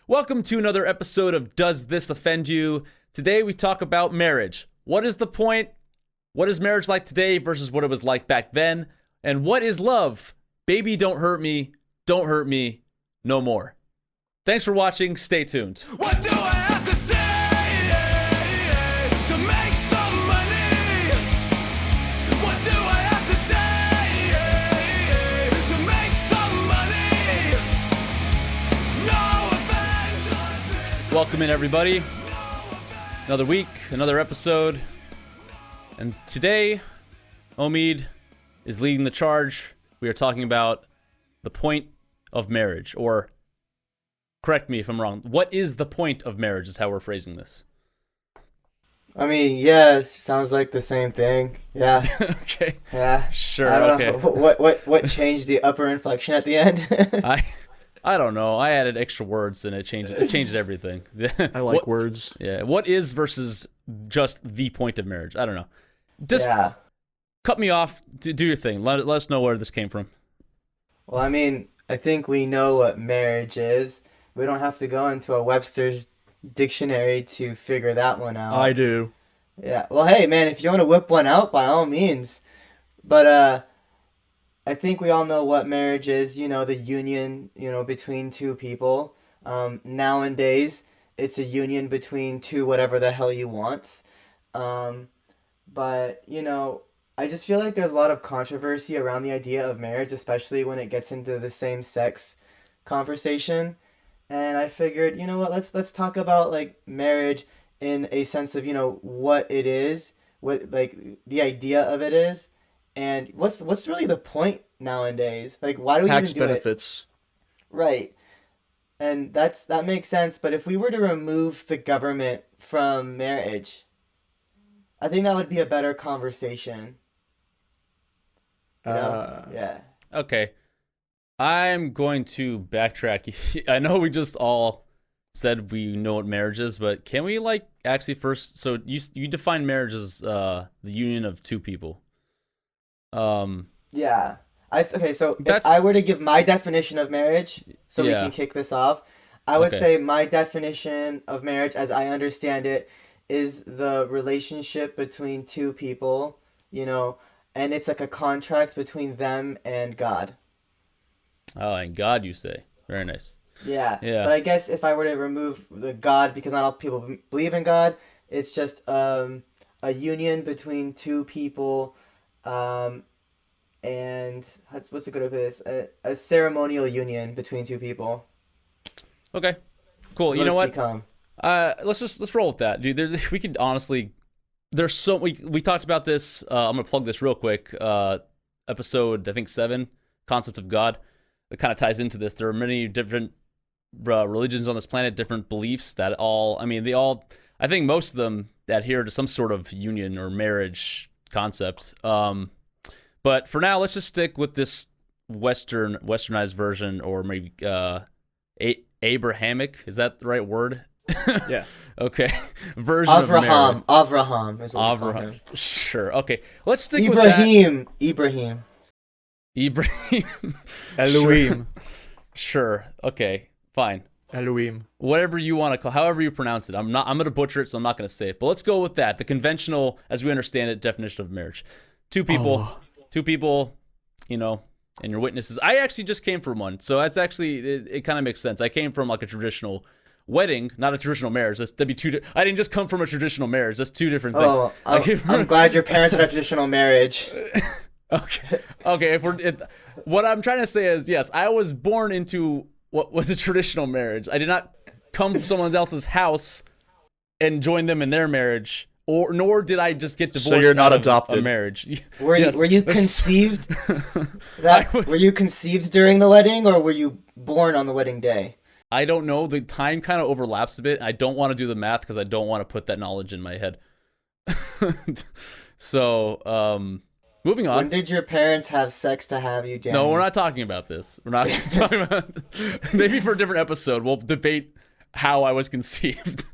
Welcome to another episode of Does This Offend You? Today we talk about marriage. What is the point? What is marriage like today versus what it was like back then? And what is love? Baby, don't hurt me, no more. Thanks for watching. Stay tuned. What do I have to say to make some money? What do I have to say to make some money? No offense. Welcome in, everybody. Another week, another episode. And today, Omid is leading the charge. We are talking about the point of marriage, or correct me if I'm wrong. What is the point of marriage is how we're phrasing this. I mean, yeah, it sounds like the same thing. Yeah. Okay. Yeah. Sure. I don't Okay. know. What changed the upper inflection at the end? I don't know. I added extra words and it changed everything. I like words. Yeah. What is versus just the point of marriage? I don't know. Just cut me off. Do your thing. Let us know where this came from. Well, I mean, I think we know what marriage is. We don't have to go into a Webster's dictionary to figure that one out. I do. Yeah. Well, hey, man, if you want to whip one out, by all means. But I think we all know what marriage is. You know, the union, between two people. Nowadays, it's a union between two whatever the hell you want. But, I just feel like there's a lot of controversy around the idea of marriage, especially when it gets into the same-sex conversation. And I figured, you know what, let's talk about, like, marriage in a sense of, what it is, what, like, the idea of it is, and what's really the point nowadays? Like, why do we Tax even do benefits. it? Right. And that makes sense, but if we were to remove the government from marriage, I think that would be a better conversation. Yeah. Okay. I'm going to backtrack. I know we just all said we know what marriage is, but can we actually first? So you define marriage as the union of two people. Yeah. So if I were to give my definition of marriage, so we can kick this off, I would say my definition of marriage, as I understand it, is the relationship between two people, and it's like a contract between them and God. Oh, and God, you say. Very nice. Yeah. Yeah. But I guess if I were to remove the God, because not all people believe in God, it's just a union between two people, and what's a good way to put this? A ceremonial union between two people. Okay. Cool. That's you know what? Become. Let's roll with that, dude. We could honestly. There's so we talked about this. I'm gonna plug this real quick. Episode I think 7, Concept of God. It kind of ties into this. There are many different religions on this planet, different beliefs that I think most of them adhere to some sort of union or marriage concept. But for now, let's just stick with this westernized version, or maybe Abrahamic. Is that the right word? Yeah. Okay. Version of marriage. Avraham is what we call him. Sure. Okay. Let's stick with that. Ibrahim. Elohim. Sure. Okay. Fine. Elohim. Whatever you want to call, however you pronounce it. I'm going to butcher it, so I'm not going to say it. But let's go with that. The conventional, as we understand it, definition of marriage. Two people, and your witnesses. I actually just came from one, so that's actually it kind of makes sense. I came from like a traditional wedding, not a traditional marriage. That'd be two. I didn't just come from a traditional marriage. That's two different things. Oh, I'm glad your parents had a traditional marriage. Okay. What I'm trying to say is, yes, I was born into what was a traditional marriage. I did not come from someone else's house and join them in their marriage, nor did I just get divorced. So you're not out of adopted. a marriage. Were you conceived? Were you conceived during the wedding, or were you born on the wedding day? I don't know. The time kind of overlaps a bit. I don't want to do the math because I don't want to put that knowledge in my head. So, moving on. When did your parents have sex to have you, Danny? No, we're not talking about this. We're not talking about. Maybe for a different episode, we'll debate how I was conceived.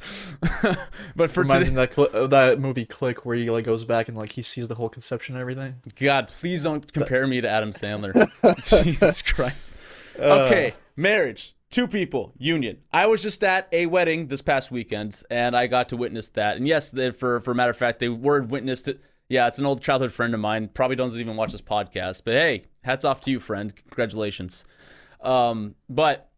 But for reminds me of that movie Click, where he goes back and he sees the whole conception and everything. God, please don't compare me to Adam Sandler. Jesus Christ. Okay, marriage. Two people, union. I was just at a wedding this past weekend, and I got to witness that. And yes, for matter of fact, they were witnessed it. Yeah, it's an old childhood friend of mine. Probably doesn't even watch this podcast. But hey, hats off to you, friend. Congratulations. But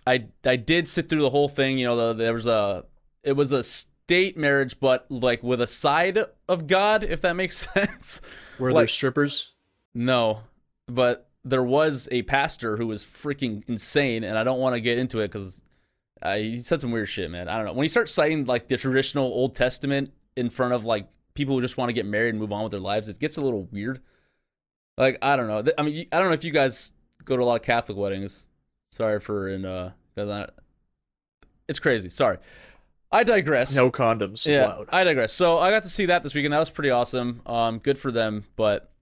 I did sit through the whole thing. You know, it was a state marriage, but like with a side of God, if that makes sense. Were there strippers? No, but there was a pastor who was freaking insane, and I don't want to get into it because he said some weird shit, man. I don't know. When you start citing like the traditional Old Testament in front of like people who just want to get married and move on with their lives, it gets a little weird. Like, I don't know. I mean, I don't know if you guys go to a lot of Catholic weddings. Sorry for it's crazy. Sorry. I digress. No condoms allowed. I digress. So I got to see that this weekend. That was pretty awesome. Good for them. But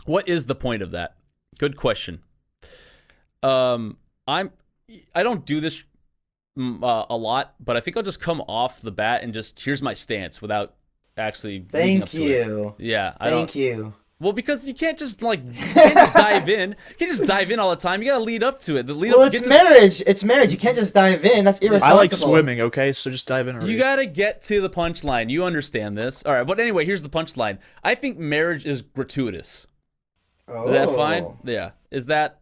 what is the point of that? Good question. I don't do this a lot, but I think I'll just come off the bat and just here's my stance without actually leading up to it. Yeah, Thank you. Well, because you can't just dive in. You can't just dive in all the time. You gotta lead up to it. It's marriage. It's marriage. You can't just dive in. That's irresponsible. I like swimming. Okay, so just dive in already. You gotta get to the punchline. You understand this, all right? But anyway, here's the punchline. I think marriage is gratuitous. Oh. Is that fine? Yeah. Is that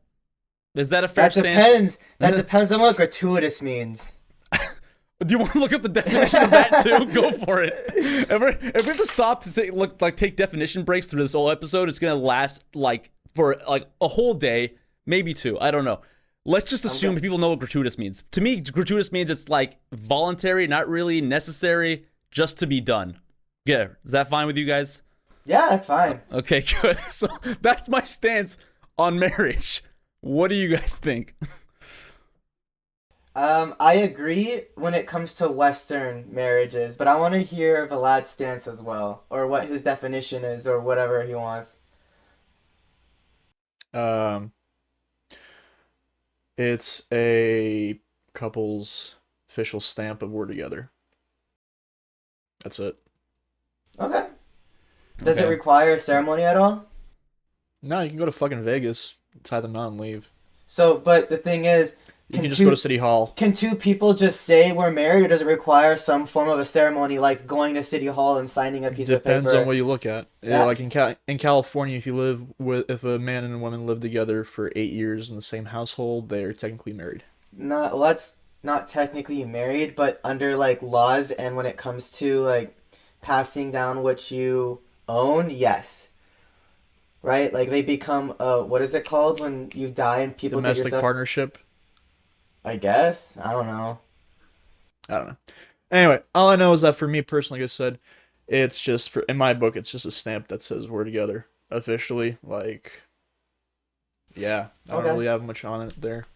a fair stance? Depends. That depends on what gratuitous means. Do you want to look up the definition of that too? Go for it. If we have to stop to take definition breaks through this whole episode, it's gonna last for a whole day, maybe two. I don't know. Let's just assume people know what gratuitous means. To me, gratuitous means it's like voluntary, not really necessary, just to be done. Yeah, is that fine with you guys? Yeah, that's fine. Okay, good. So that's my stance on marriage. What do you guys think? I agree when it comes to Western marriages, but I want to hear Vlad's stance as well, or what his definition is, or whatever he wants. It's a couple's official stamp of we're together. That's it. Okay. Does it require a ceremony at all? No, you can go to fucking Vegas, tie the knot and leave. So, but the thing is, you can just go to City Hall. Can two people just say we're married, or does it require some form of a ceremony, like going to City Hall and signing a piece of paper? Depends on what you look at. Yeah, like in California, if a man and a woman live together for 8 years in the same household, they are technically married. That's not technically married, but under like laws and when it comes to like passing down what you own, yes. Right? Like they become what is it called when you die and people domestic partnership? I guess. I don't know. Anyway, all I know is that for me personally, like I said, it's just in my book, it's just a stamp that says we're together officially. Like, yeah, I don't really have much on it there.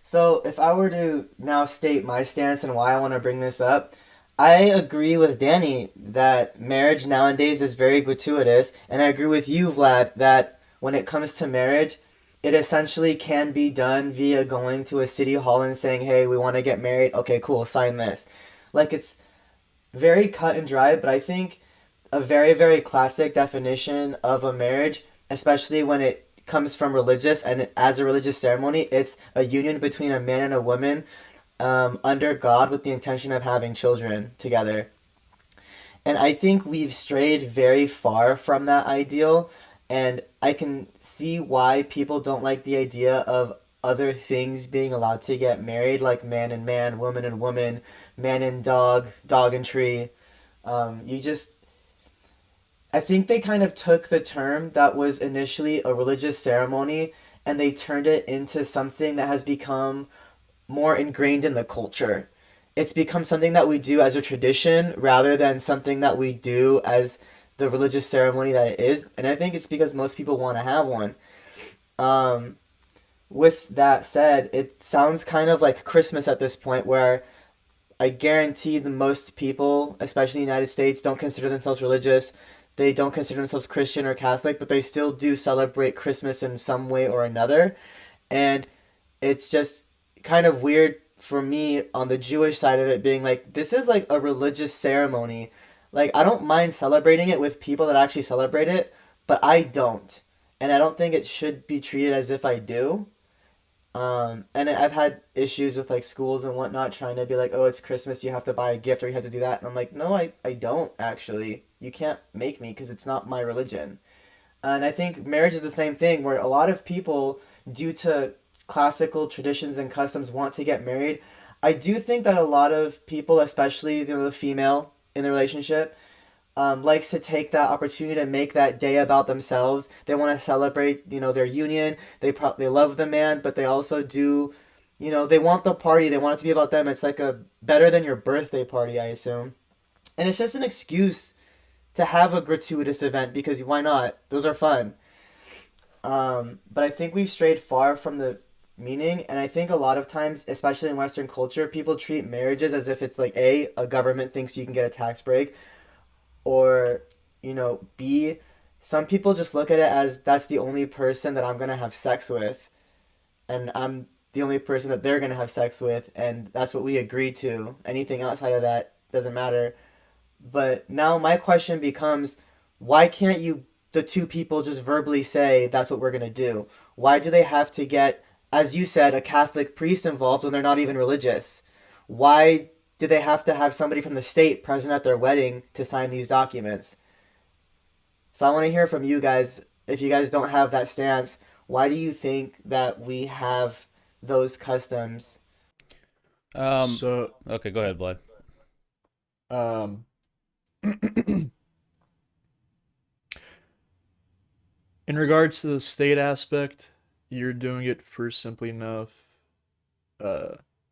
So if I were to now state my stance and why I want to bring this up, I agree with Danny that marriage nowadays is very gratuitous, and I agree with you, Vlad, that when it comes to marriage, it essentially can be done via going to a city hall and saying, hey, we want to get married. Okay, cool, sign this. Like, it's very cut and dry, but I think a very, very classic definition of a marriage, especially when it comes from religious and as a religious ceremony, it's a union between a man and a woman under God with the intention of having children together. And I think we've strayed very far from that ideal. And I can see why people don't like the idea of other things being allowed to get married, like man and man, woman and woman, man and dog, dog and tree. I think they kind of took the term that was initially a religious ceremony and they turned it into something that has become more ingrained in the culture. It's become something that we do as a tradition rather than something that we do as the religious ceremony that it is, and I think it's because most people want to have one. With that said, it sounds kind of like Christmas at this point, where I guarantee the most people, especially in the United States, don't consider themselves religious. They don't consider themselves Christian or Catholic, but they still do celebrate Christmas in some way or another. And it's just kind of weird for me on the Jewish side of it being like, this is like a religious ceremony. Like, I don't mind celebrating it with people that actually celebrate it, but I don't. And I don't think it should be treated as if I do. And I've had issues with like schools and whatnot trying to be like, oh, it's Christmas, you have to buy a gift or you have to do that. And I'm like, no, I don't actually. You can't make me because it's not my religion. And I think marriage is the same thing where a lot of people, due to classical traditions and customs, want to get married. I do think that a lot of people, especially the female in the relationship, likes to take that opportunity to make that day about themselves. They want to celebrate, their union. They love the man, but they also do, they want the party. They want it to be about them. It's like a better than your birthday party, I assume. And it's just an excuse to have a gratuitous event because why not? Those are fun. But I think we've strayed far from the meaning, and I think a lot of times, especially in Western culture, people treat marriages as if it's like a government thinks you can get a tax break, or B, some people just look at it as that's the only person that I'm gonna have sex with, and I'm the only person that they're gonna have sex with, and that's what we agreed to. Anything outside of that doesn't matter. But now my question becomes, why can't the two people just verbally say that's what we're gonna do? Why do they have to get, as you said, a Catholic priest involved when they're not even religious? Why do they have to have somebody from the state present at their wedding to sign these documents? So I want to hear from you guys. If you guys don't have that stance, why do you think that we have those customs? So, Okay, go ahead, Vlad. um, in regards to the state aspect, you're doing it for simply enough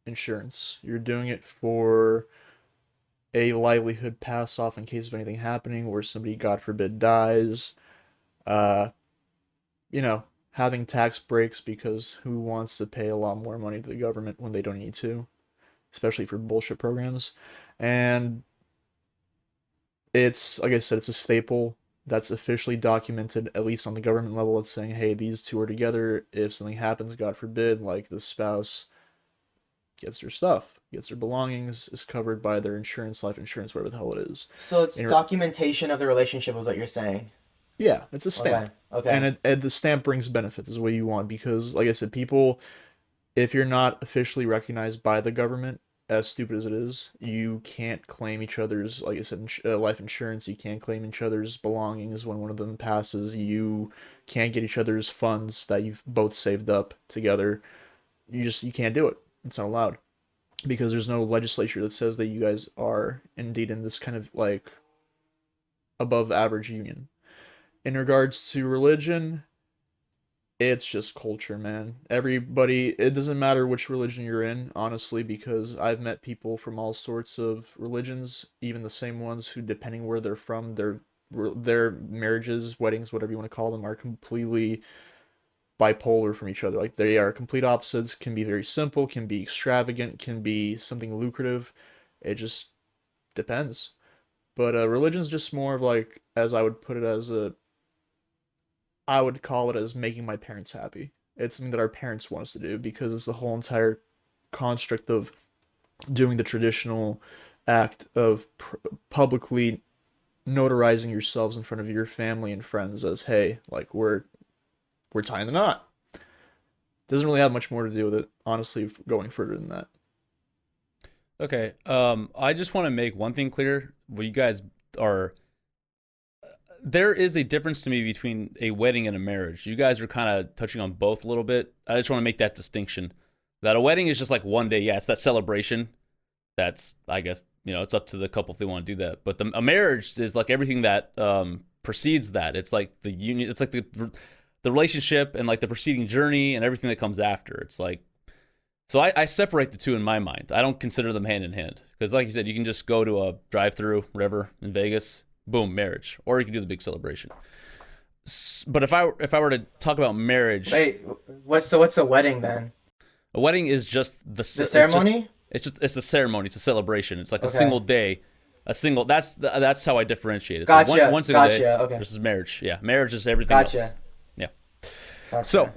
insurance. You're doing it for a livelihood pass off in case of anything happening or somebody, God forbid, dies. Uh, having tax breaks because who wants to pay a lot more money to the government when they don't need to, especially for bullshit programs. And it's, like I said, it's a staple that's officially documented, at least on the government level. It's saying, hey, these two are together. If something happens, God forbid, like the spouse gets their stuff, gets their belongings, is covered by their insurance, life insurance, whatever the hell it is. So it's documentation of the relationship is what you're saying. Yeah, it's a stamp. Okay. And the stamp brings benefits is what you want because, like I said, people, if you're not officially recognized by the government, as stupid as it is, you can't claim each other's, like I said, life insurance. You can't claim each other's belongings when one of them passes. You can't get each other's funds that you've both saved up together. You can't do it. It's not allowed because there's no legislature that says that you guys are indeed in this kind of like above average union. In regards to religion, it's just culture, man. Everybody, it doesn't matter which religion you're in, honestly, because I've met people from all sorts of religions, even the same ones who, depending where they're from, their marriages, weddings, whatever you want to call them, are completely bipolar from each other. Like they are complete opposites, can be very simple, can be extravagant, can be something lucrative. It just depends. But religion's just more of like, as I would put it, I would call it as making my parents happy. It's something that our parents want us to do because it's the whole entire construct of doing the traditional act of publicly notarizing yourselves in front of your family and friends as, hey, like we're tying the knot. Doesn't really have much more to do with it, honestly, going further than that. Okay, I just want to make one thing clear. What you guys are, there is a difference to me between a wedding and a marriage. You guys are kind of touching on both a little bit. I just want to make that distinction. That a wedding is just like one day. Yeah, it's that celebration. That's, I guess, it's up to the couple if they want to do that. But a marriage is like everything that precedes that. It's like the union. It's like the relationship and like the preceding journey and everything that comes after. It's like, so I separate the two in my mind. I don't consider them hand in hand because, like you said, you can just go to a drive-through river in Vegas, boom, marriage, or you can do the big celebration. But if I were to talk about marriage, wait, what's a wedding then? A wedding is just the ceremony. It's a ceremony. It's a celebration. It's like a single day, that's how I differentiate it. So Gotcha. One single day Okay. versus marriage. Yeah, marriage is everything else. Yeah. Gotcha. So,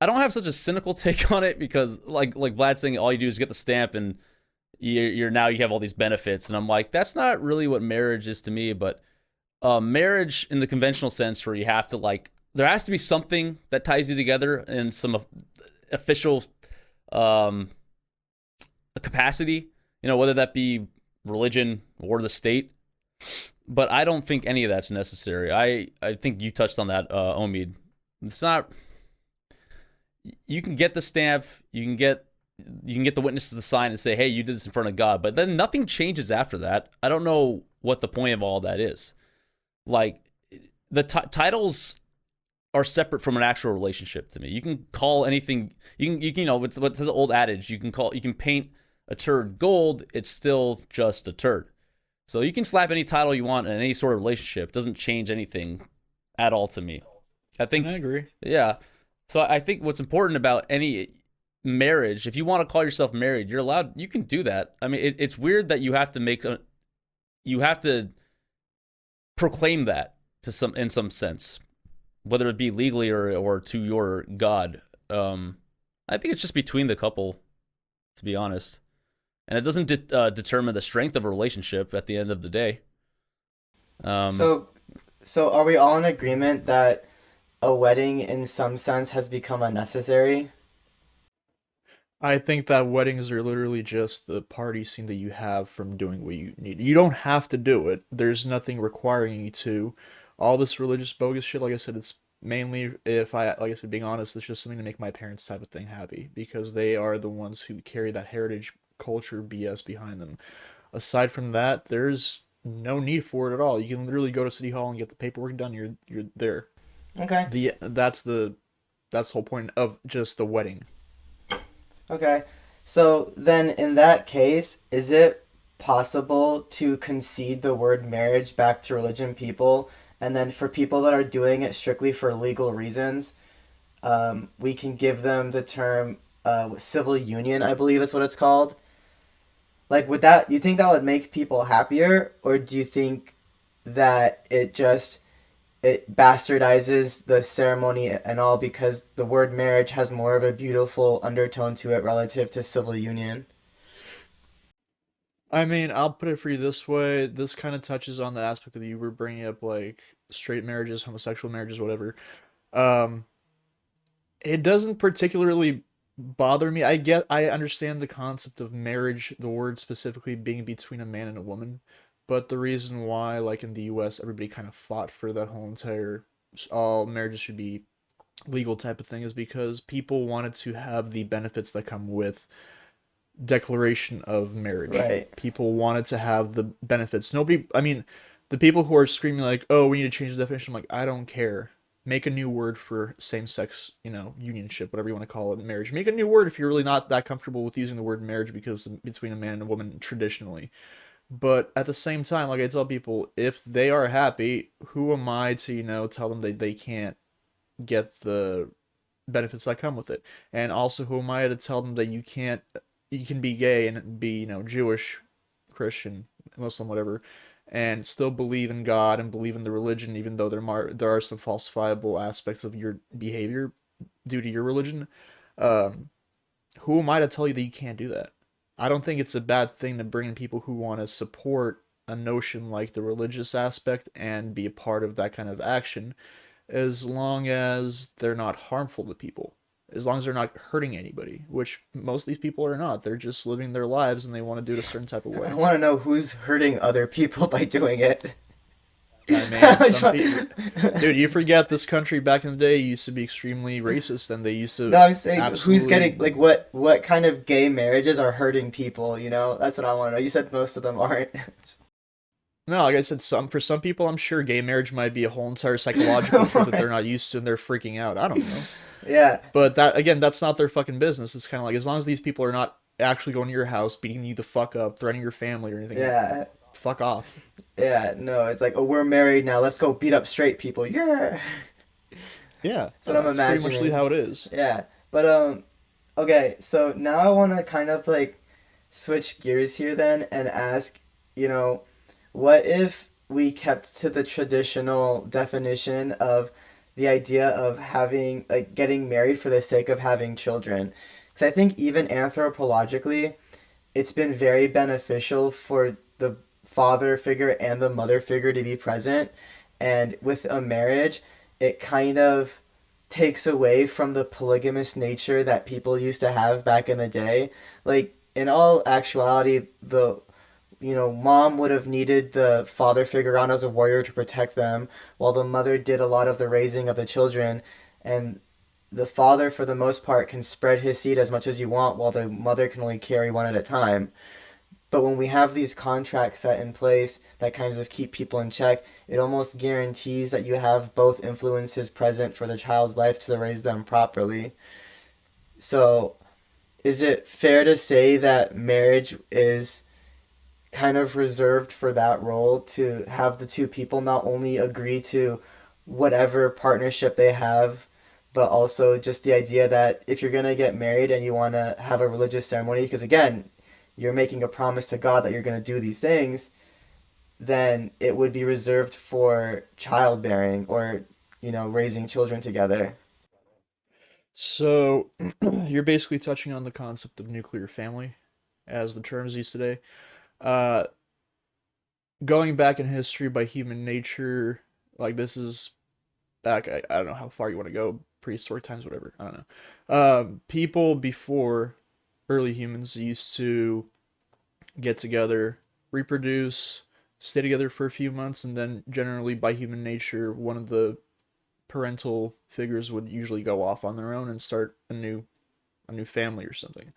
I don't have such a cynical take on it because, like Vlad's saying, all you do is get the stamp and you have all these benefits, and I'm like, that's not really what marriage is to me. But marriage in the conventional sense, where you have to like there has to be something that ties you together in some official um, capacity, whether that be religion or the state. But I don't think any of that's necessary. I think you touched on that, Omid. It's not. You can get the stamp. You can get the witnesses to sign and say, "Hey, you did this in front of God." But then nothing changes after that. I don't know what the point of all that is. Like the titles are separate from an actual relationship to me. You can call anything. You can what's the old adage? You can paint a turd gold. It's still just a turd. So you can slap any title you want in any sort of relationship. It doesn't change anything at all to me. I agree. Yeah. So I think what's important about any marriage, if you want to call yourself married, you're allowed. You can do that. I mean, it's weird that you have to proclaim that in some sense, whether it be legally or to your God. I think it's just between the couple, to be honest. And it doesn't determine the strength of a relationship at the end of the day. So are we all in agreement that a wedding in some sense has become unnecessary? I think that weddings are literally just the party scene that you have from doing what you need. You don't have to do it. There's nothing requiring you to. All this religious bogus shit, like I said, it's mainly, like I said, being honest, it's just something to make my parents type of thing happy because they are the ones who carry that heritage culture BS behind them. Aside from that, there's no need for it at all. You can literally go to City Hall and get the paperwork done. You're there. Okay. That's the whole point of just the wedding. Okay. So then in that case, is it possible to concede the word marriage back to religion people, and then for people that are doing it strictly for legal reasons, we can give them the term civil union, I believe is what it's called? Like, you think that would make people happier, or do you think that it bastardizes the ceremony and all because the word marriage has more of a beautiful undertone to it relative to civil union? I mean, I'll put it for you this way. This kind of touches on the aspect that you were bringing up, like straight marriages, homosexual marriages, whatever. Um, it doesn't particularly bother me. I understand the concept of marriage, the word specifically being between a man and a woman, but the reason why, like in the U.S., everybody kind of fought for that whole entire all marriages should be legal type of thing is because people wanted to have the benefits that come with declaration of marriage. Right. People wanted to have the benefits. I mean, the people who are screaming like, "Oh, we need to change the definition," I'm like, I don't care. Make a new word for same-sex, unionship, whatever you want to call it, marriage. Make a new word if you're really not that comfortable with using the word marriage because between a man and a woman traditionally. But at the same time, like I tell people, if they are happy, who am I to, tell them that they can't get the benefits that come with it? And also, who am I to tell them that you can be gay and be, Jewish, Christian, Muslim, whatever, and still believe in God and believe in the religion, even though there are some falsifiable aspects of your behavior due to your religion. Um, who am I to tell you that you can't do that? I don't think it's a bad thing to bring in people who want to support a notion like the religious aspect and be a part of that kind of action, as long as they're not harmful to people. As long as they're not hurting anybody, which most of these people are not. They're just living their lives and they want to do it a certain type of way. I want to know who's hurting other people by doing it. I mean, some people, dude, you forget this country back in the day used to be extremely racist, and they used to. No, I'm saying absolutely... who's getting like what kind of gay marriages are hurting people? That's what I want to know. You said most of them aren't. No, like I said, for some people, I'm sure gay marriage might be a whole entire psychological trip that they're not used to, and they're freaking out. I don't know. Yeah. But that's not their fucking business. It's kind of like, as long as these people are not actually going to your house, beating you the fuck up, threatening your family or anything. Yeah. Fuck off. Yeah, no, it's like, oh, we're married now. Let's go beat up straight people. Yeah. Yeah, that's what I'm imagining. Pretty much how it is. Yeah, but okay. So now I want to kind of like switch gears here then and ask, what if we kept to the traditional definition of the idea of having getting married for the sake of having children? Because I think even anthropologically, it's been very beneficial for the father figure and the mother figure to be present, and with a marriage it kind of takes away from the polygamous nature that people used to have back in the day. Like in all actuality, the mom would have needed the father figure around as a warrior to protect them, while the mother did a lot of the raising of the children. And the father, for the most part, can spread his seed as much as you want, while the mother can only carry one at a time. But when we have these contracts set in place that kind of keep people in check, it almost guarantees that you have both influences present for the child's life to raise them properly. So, is it fair to say that marriage is kind of reserved for that role, to have the two people not only agree to whatever partnership they have, but also just the idea that if you're going to get married and you want to have a religious ceremony, because again, you're making a promise to God that you're going to do these things, then it would be reserved for childbearing or, raising children together. So you're basically touching on the concept of nuclear family, as the term is used today. Uh, Going back in history by human nature, like this is back. I don't know how far you want to go, prehistoric times, whatever. I don't know. People before early humans used to get together, reproduce, stay together for a few months, and then generally by human nature, one of the parental figures would usually go off on their own and start a new family or something.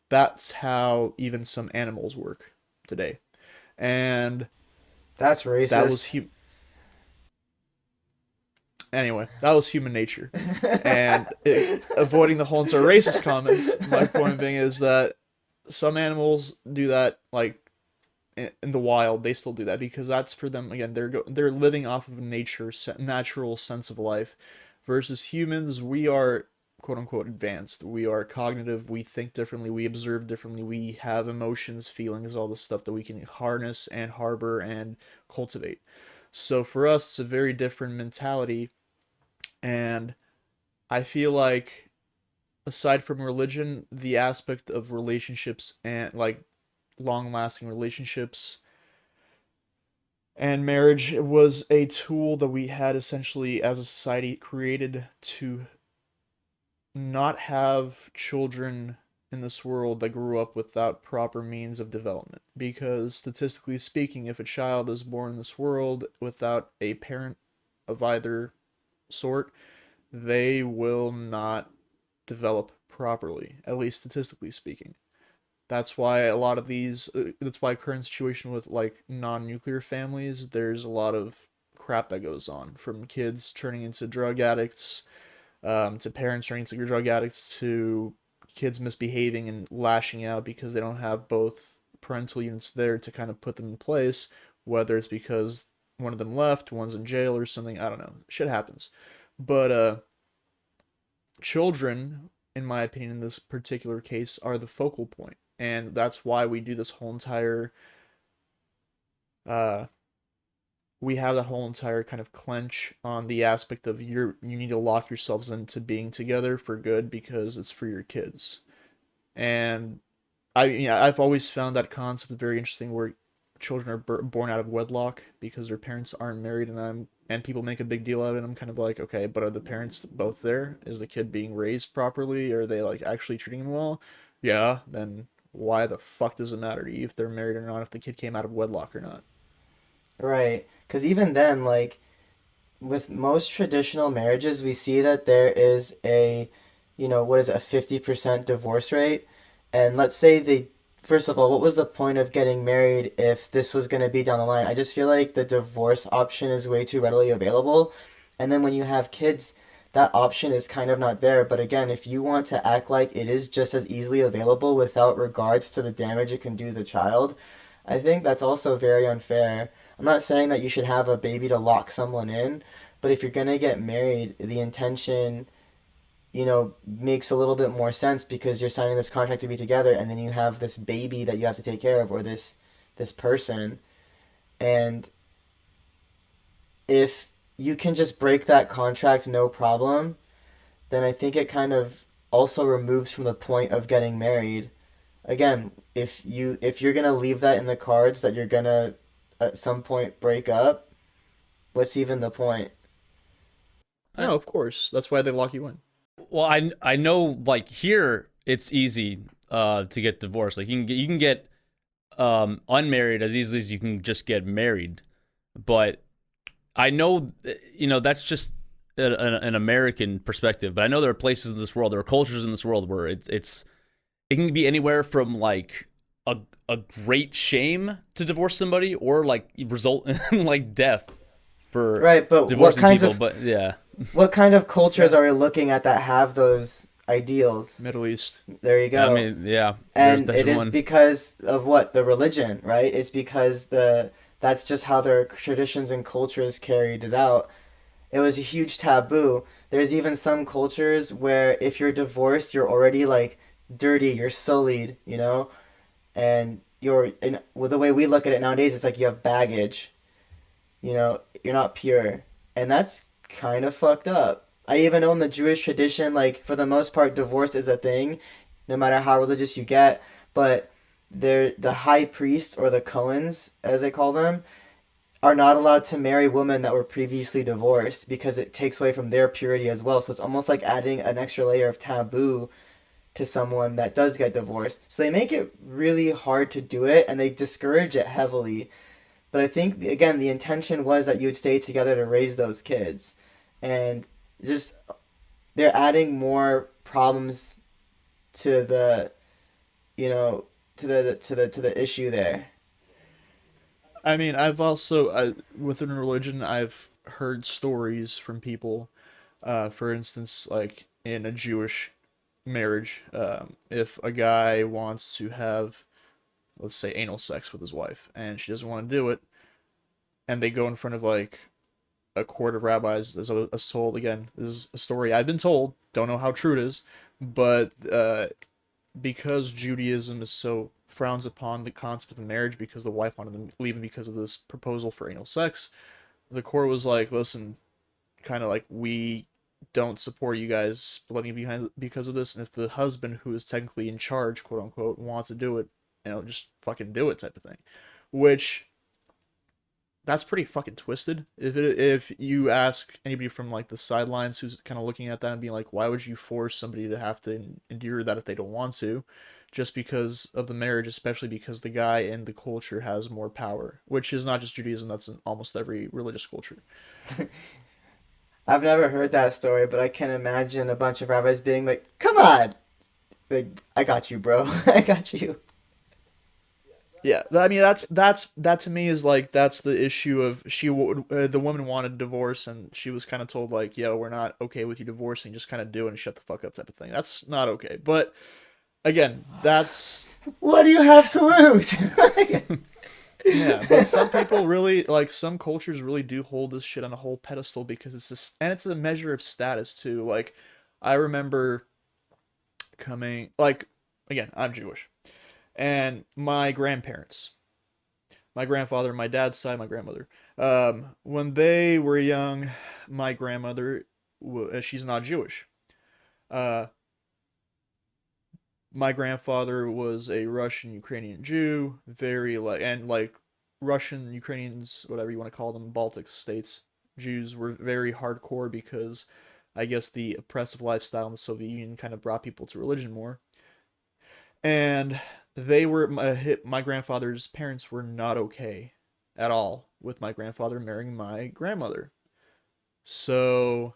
That's how even some animals work today. And That's that was racist. anyway, that was human nature. And avoiding the whole entire racist comments, my point being is that some animals do that, like in the wild. They still do that because that's for them. Again, they're living off of nature, natural sense of life, versus humans. We are quote unquote advanced. We are cognitive. We think differently. We observe differently. We have emotions, feelings, all this stuff that we can harness and harbor and cultivate. So for us, it's a very different mentality. And I feel like aside from religion, the aspect of relationships and like long lasting relationships and marriage was a tool that we had essentially as a society created to not have children in this world that grew up without proper means of development. Because statistically speaking, if a child is born in this world without a parent of either sort, they will not develop properly, at least statistically speaking. That's why current situation with like non-nuclear families, there's a lot of crap that goes on, from kids turning into drug addicts, to parents turning into drug addicts, to kids misbehaving and lashing out because they don't have both parental units there to kind of put them in place, whether it's because one of them left, one's in jail or something. I don't know. Shit happens. But children, in my opinion, in this particular case, are the focal point, and that's why we do this whole entire uh, we have that whole entire kind of clench on the aspect of you need to lock yourselves into being together for good because it's for your kids. And I've always found that concept very interesting, where children are born out of wedlock because their parents aren't married, and people make a big deal out of it. And I'm kind of like, okay, but are the parents both there? Is the kid being raised properly? Are they like actually treating him well? Yeah, then why the fuck does it matter to you if they're married or not, if the kid came out of wedlock or not? Right. Because even then, like, with most traditional marriages, we see that there is what is it, a 50% divorce rate. And let's say first of all, what was the point of getting married if this was going to be down the line? I just feel like the divorce option is way too readily available. And then when you have kids, that option is kind of not there. But again, if you want to act like it is just as easily available without regards to the damage it can do to the child, I think that's also very unfair. I'm not saying that you should have a baby to lock someone in, but if you're gonna get married, the intention, makes a little bit more sense because you're signing this contract to be together, and then you have this baby that you have to take care of, or this person. And if you can just break that contract no problem, then I think it kind of also removes from the point of getting married. Again, if you're gonna leave that in the cards that you're gonna at some point break up, what's even the point? Uh, No, of course. That's why they lock you in. well, I know like here it's easy to get divorced. Like you can get unmarried as easily as you can just get married. But I know, that's just an American perspective. But I know there are places in this world, there are cultures in this world where it can be anywhere from like a great shame to divorce somebody, or like result in like death for Right, but divorcing people. But yeah, what kind of cultures are we looking at that have those ideals? Middle East. There you I go. mean, yeah, there's And that's it is one. because of what? The religion, right? It's because that's just how their traditions and cultures carried it out. It was a huge taboo. There's even some cultures where if you're divorced, you're already like dirty, you're sullied, and with the way we look at it nowadays, it's like you have baggage, you're not pure. And that's kind of fucked up. I even know in the Jewish tradition, like for the most part, divorce is a thing, no matter how religious you get. But the high priests or the Cohens, as they call them, are not allowed to marry women that were previously divorced because it takes away from their purity as well. So it's almost like adding an extra layer of taboo to someone that does get divorced. So they make it really hard to do it and they discourage it heavily. But I think again the intention was that you would stay together to raise those kids. And just they're adding more problems to the to the issue there. I mean, I've also within religion, I've heard stories from people. For instance, like in a Jewish marriage, if a guy wants to have, let's say, anal sex with his wife, and she doesn't want to do it, and they go in front of like a court of rabbis, as I was told, again, this is a story I've been told. Don't know how true it is, but because Judaism is so frowns upon the concept of marriage because the wife wanted them to leave him because of this proposal for anal sex, the court was like, listen, kind of like, we don't support you guys splitting behind because of this, and if the husband, who is technically in charge, quote unquote, wants to do it, just fucking do it, type of thing. Which, that's pretty fucking twisted. If you ask anybody from like the sidelines who's kind of looking at that and being like, why would you force somebody to have to endure that if they don't want to, just because of the marriage, especially because the guy in the culture has more power, which is not just Judaism, that's in almost every religious culture. I've never heard that story, but I can imagine a bunch of rabbis being like, "Come on, like I got you, bro. I got you." Yeah, I mean that to me is like, that's the issue of the woman wanted divorce, and she was kind of told like, yo, we're not okay with you divorcing, just kind of do it and shut the fuck up, type of thing. That's not okay. But again, that's, What do you have to lose? yeah. But some people really, like, some cultures really do hold this shit on a whole pedestal because and it's a measure of status too. Like, I remember coming, like, again, I'm Jewish, and my grandparents, my grandfather, my dad's side, my grandmother, when they were young, my grandmother, she's not Jewish. Uh, my grandfather was a Russian Ukrainian Jew, very like, and like Russian Ukrainians, whatever you want to call them, Baltic states Jews were very hardcore because I guess the oppressive lifestyle in the Soviet Union kind of brought people to religion more. And they were my grandfather's parents were not okay at all with my grandfather marrying my grandmother. So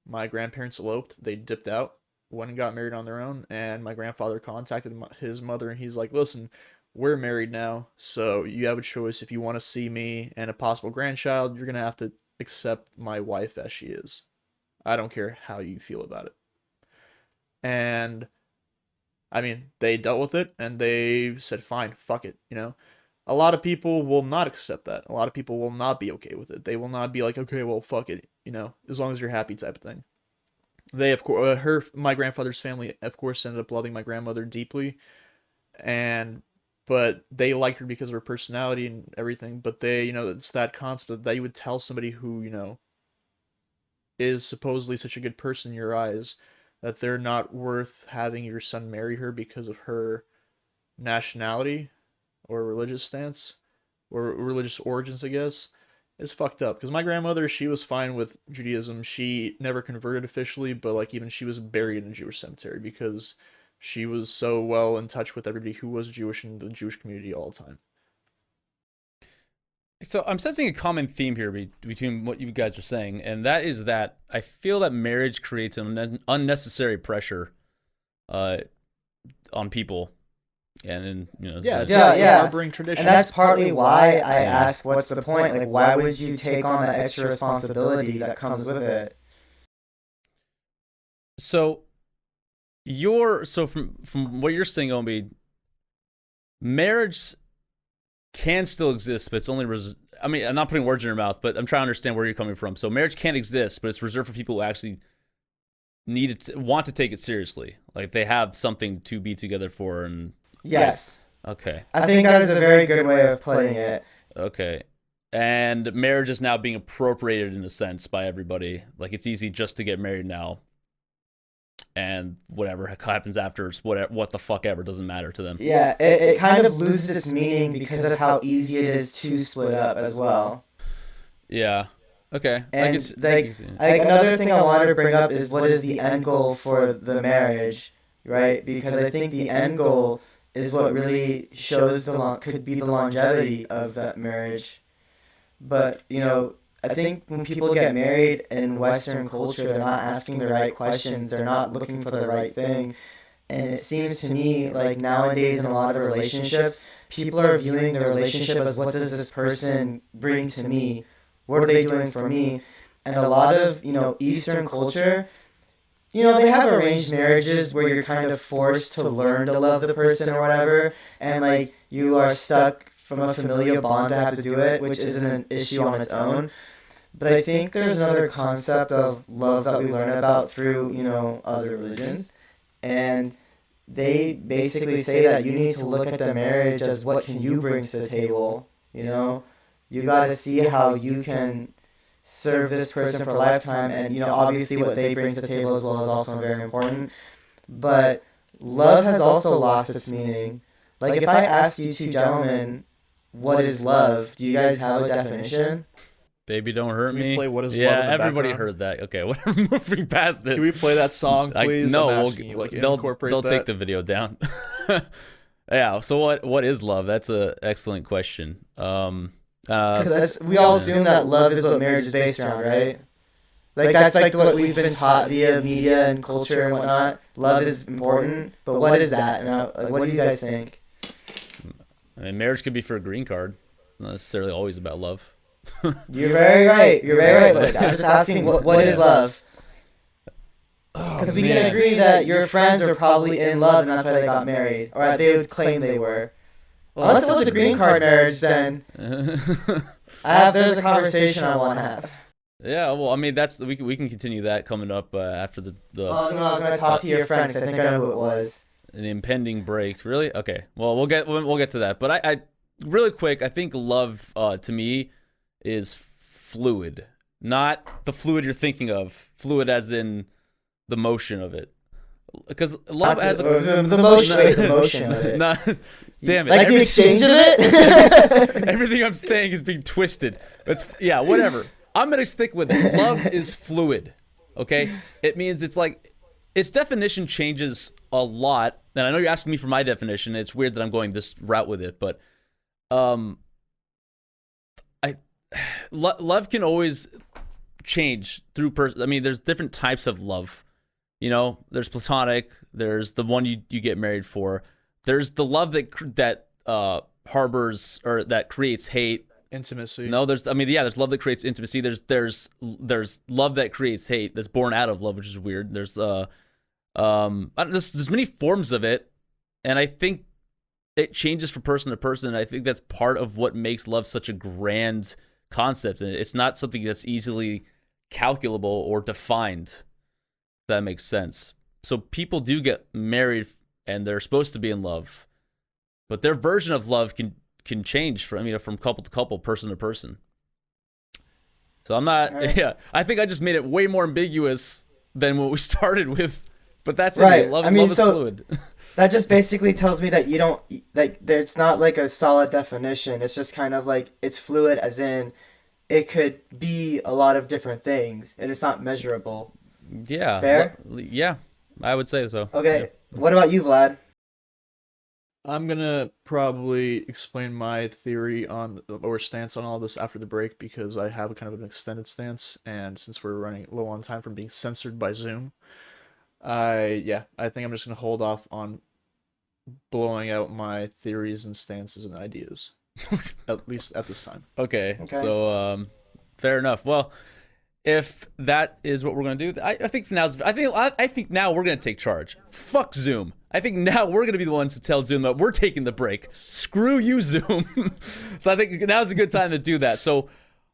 my grandparents eloped, they dipped out, went and got married on their own, and my grandfather contacted his mother, and he's like, listen, we're married now, so you have a choice. If you want to see me and a possible grandchild, you're going to have to accept my wife as she is. I don't care how you feel about it. And I mean, they dealt with it and they said, fine, fuck it. A lot of people will not accept that. A lot of people will not be okay with it. They will not be like, okay, well, fuck it, as long as you're happy, type of thing. They, of course, my grandfather's family, of course, ended up loving my grandmother deeply, and but they liked her because of her personality and everything. But it's that concept that you would tell somebody who, is supposedly such a good person in your eyes, that they're not worth having your son marry her because of her nationality or religious stance or religious origins, I guess. It's fucked up because my grandmother, she was fine with Judaism. She never converted officially, but like even she was buried in a Jewish cemetery because she was so well in touch with everybody who was Jewish in the Jewish community all the time. So I'm sensing a common theme here between what you guys are saying, and that is that I feel that marriage creates an unnecessary pressure on people, and in, It's a harboring tradition. And that's partly why I ask, what's the point? Like, why would you take on that extra responsibility that comes with it? So from what you're saying, Omid, marriage can still exist, but it's only I mean, I'm not putting words in your mouth, but I'm trying to understand where you're coming from. So marriage can exist, but it's reserved for people who actually want to take it seriously. Like they have something to be together for. And Yes. Okay. I think that is a very good way of putting it. Okay. And marriage is now being appropriated in a sense by everybody. Like it's easy just to get married now. And whatever happens after, what the fuck ever, doesn't matter to them. Yeah, it kind of loses its meaning because of how easy it is to split up as well. Yeah. Okay. And another thing I wanted to bring up is what is the end goal for the marriage, right? Because I think the end goal is what really shows could be the longevity of that marriage. But, I think when people get married in Western culture, they're not asking the right questions. They're not looking for the right thing. And it seems to me like nowadays in a lot of relationships, people are viewing the relationship as what does this person bring to me? What are they doing for me? And a lot of, Eastern culture, they have arranged marriages where you're kind of forced to learn to love the person or whatever. And like you are stuck from a familial bond to have to do it, which isn't an issue on its own. But I think there's another concept of love that we learn about through, other religions. And they basically say that you need to look at the marriage as what can you bring to the table, You got to see how you can serve this person for a lifetime. And, obviously what they bring to the table as well is also very important. But love has also lost its meaning. Like if I asked you two gentlemen, what is love? Do you guys have a definition? Baby, don't hurt Can we me. play What Is yeah, Love in the everybody background? heard that. Okay, whatever. Moving past it. Can we play that song, please? No, I'm asking you, they'll take the video down. Yeah. So what is love? That's an excellent question. Because we all assume that love is what marriage is based around, right? Like that's like what we've been taught via media and culture and whatnot. Love is important, but what is that? And what do you guys think? I mean, marriage could be for a green card. Not necessarily always about love. You're very right. But I'm just asking, what is love? Because we can agree that your friends are probably in love and that's why they got married, or they would claim they were. Well, unless it was a green card marriage, then there's a conversation I want to have. Yeah, well, I mean, we can continue that coming up after the. I was going to talk to your friend because I think I know who it was. The impending break, really? Okay, well, we'll get to that, but I really quick, I think love to me is fluid, not the fluid you're thinking of. Fluid as in the motion of it, because love has the motion of it. Not, damn it! Like the exchange of it. Everything I'm saying is being twisted. Whatever. I'm gonna stick with it. Love is fluid. Okay, it means it's like its definition changes a lot. And I know you're asking me for my definition. It's weird that I'm going this route with it, but love can always change through person. I mean, there's different types of love. There's platonic. There's the one you get married for. There's the love that harbors or that creates hate. Intimacy. No, there's love that creates intimacy. There's love that creates hate. That's born out of love, which is weird. There's many forms of it, and I think it changes from person to person. And I think that's part of what makes love such a grand concept, and it's not something that's easily calculable or defined. If that makes sense. So people do get married, and they're supposed to be in love, but their version of love can change from couple to couple, person to person. So I'm not. Right. Yeah, I think I just made it way more ambiguous than what we started with. But that's right. It. Love is fluid. That just basically tells me that you don't like. It's not like a solid definition. It's just kind of like it's fluid, as in it could be a lot of different things, and it's not measurable. Yeah. Fair? Yeah, I would say so. Okay, what about you, Vlad? I'm gonna probably explain my theory on or stance on all this after the break because I have a kind of an extended stance, and since we're running low on time from being censored by Zoom, I think I'm just gonna hold off on blowing out my theories and stances and ideas, at least at this time. Okay. Okay. So fair enough. Well, if that is what we're gonna do, I think I think now we're gonna take charge. Fuck Zoom. I think now we're gonna be the ones to tell Zoom that we're taking the break. Screw you, Zoom. So I think now's a good time to do that. So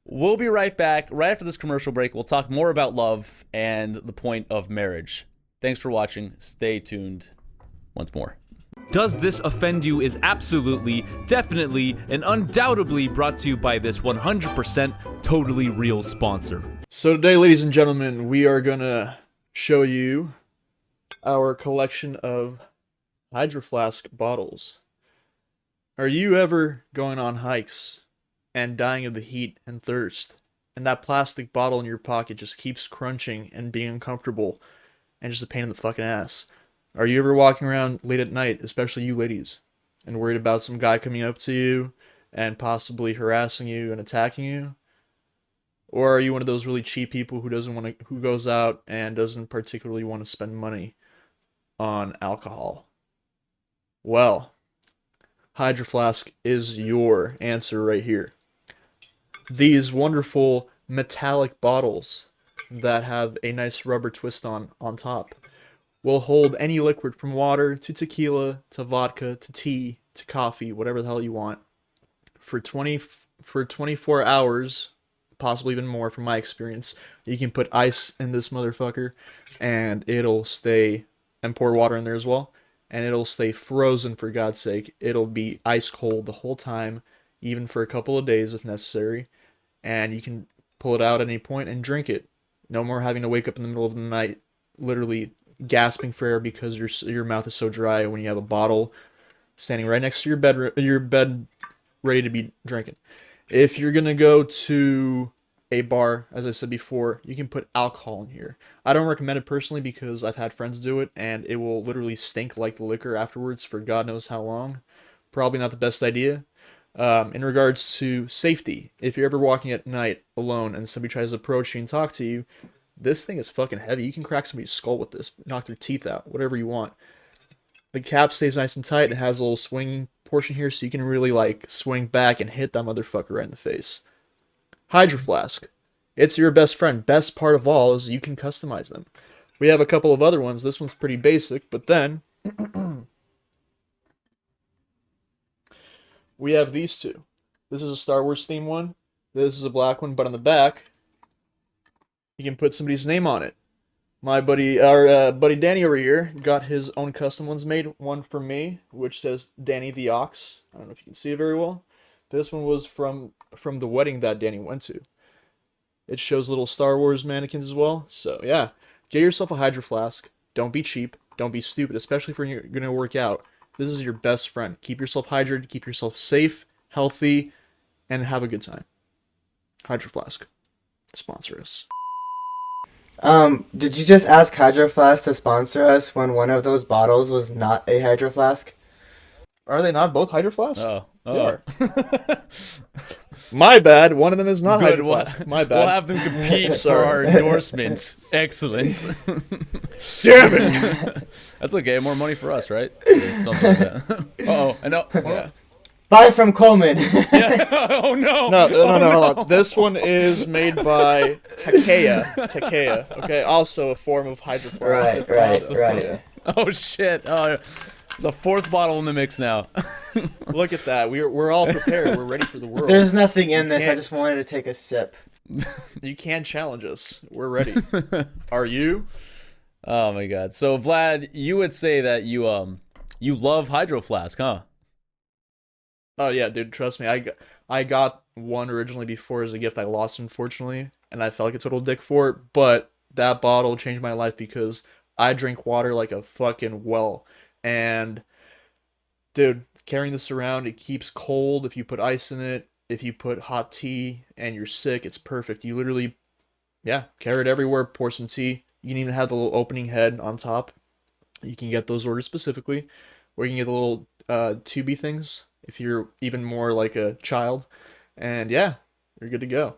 we'll be right back. Right after this commercial break, we'll talk more about love and the point of marriage. Thanks for watching. Stay tuned once more. Does This Offend You is absolutely, definitely, and undoubtedly brought to you by this 100% totally real sponsor. So today, ladies and gentlemen, we are gonna show you our collection of Hydro Flask bottles. Are you ever going on hikes and dying of the heat and thirst, and that plastic bottle in your pocket just keeps crunching and being uncomfortable and just a pain in the fucking ass? Are you ever walking around late at night, especially you ladies, and worried about some guy coming up to you and possibly harassing you and attacking you? Or are you one of those really cheap people who goes out and doesn't particularly want to spend money on alcohol? Well, Hydro Flask is your answer right here. These wonderful metallic bottles that have a nice rubber twist on top will hold any liquid from water to tequila to vodka to tea to coffee, whatever the hell you want, for 24 hours, possibly even more from my experience. You can put ice in this motherfucker and it'll stay, and pour water in there as well, and it'll stay frozen, for God's sake. It'll be ice cold the whole time, even for a couple of days if necessary, and you can pull it out at any point and drink it. No more having to wake up in the middle of the night literally gasping for air because your mouth is so dry when you have a bottle standing right next to your bed ready to be drinking. If you're gonna go to a bar, as I said before, you can put alcohol in here. I don't recommend it personally because I've had friends do it and it will literally stink like the liquor afterwards for God knows how long. Probably not the best idea. In regards to safety, if you're ever walking at night alone and somebody tries to approach you and talk to you, this thing is fucking heavy. You can crack somebody's skull with this, knock their teeth out, whatever you want. The cap stays nice and tight. It has a little swinging portion here, so you can really like swing back and hit that motherfucker right in the face. Hydro Flask. It's your best friend. Best part of all is you can customize them. We have a couple of other ones. This one's pretty basic, but then we have these two. This is a Star Wars theme one. This is a black one, but on the back, you can put somebody's name on it. My buddy, our buddy Danny over here, got his own custom ones made. One for me, which says Danny the Ox. I don't know if you can see it very well. This one was from the wedding that Danny went to. It shows little Star Wars mannequins as well. So yeah, get yourself a Hydro Flask. Don't be cheap. Don't be stupid, especially if you're gonna work out. This is your best friend. Keep yourself hydrated. Keep yourself safe, healthy, and have a good time. Hydro Flask, sponsor us. Did you just ask Hydro Flask to sponsor us when one of those bottles was not a Hydro Flask? Are they not both Hydro Flasks? Oh. They are. My bad. One of them is not Good. Hydro Flask. My bad. We'll have them compete for our endorsements. Excellent. Damn it. That's okay. More money for us, right? Something like that. Uh-oh. I know. Yeah. Buy from Coleman. Yeah. Oh, no. No, Oh, no. This one is made by Takea. Okay, also a form of Hydro Flask. Right. Oh, shit. Oh, the fourth bottle in the mix now. Look at that. We're all prepared. We're ready for the world. There's nothing in this. I can't- just wanted to take a sip. You can't challenge us. We're ready. Are you? Oh, my God. So, Vlad, you would say that you love Hydro Flask, huh? Oh yeah, dude. Trust me. I got one originally before as a gift. I lost, unfortunately, and I felt like a total dick for it. But that bottle changed my life because I drink water like a fucking well. And dude, carrying this around, it keeps cold if you put ice in it. If you put hot tea and you're sick, it's perfect. You literally, yeah, carry it everywhere, pour some tea. You can even have the little opening head on top. You can get those ordered specifically, or you can get the little tubey things if you're even more like a child. And yeah, you're good to go.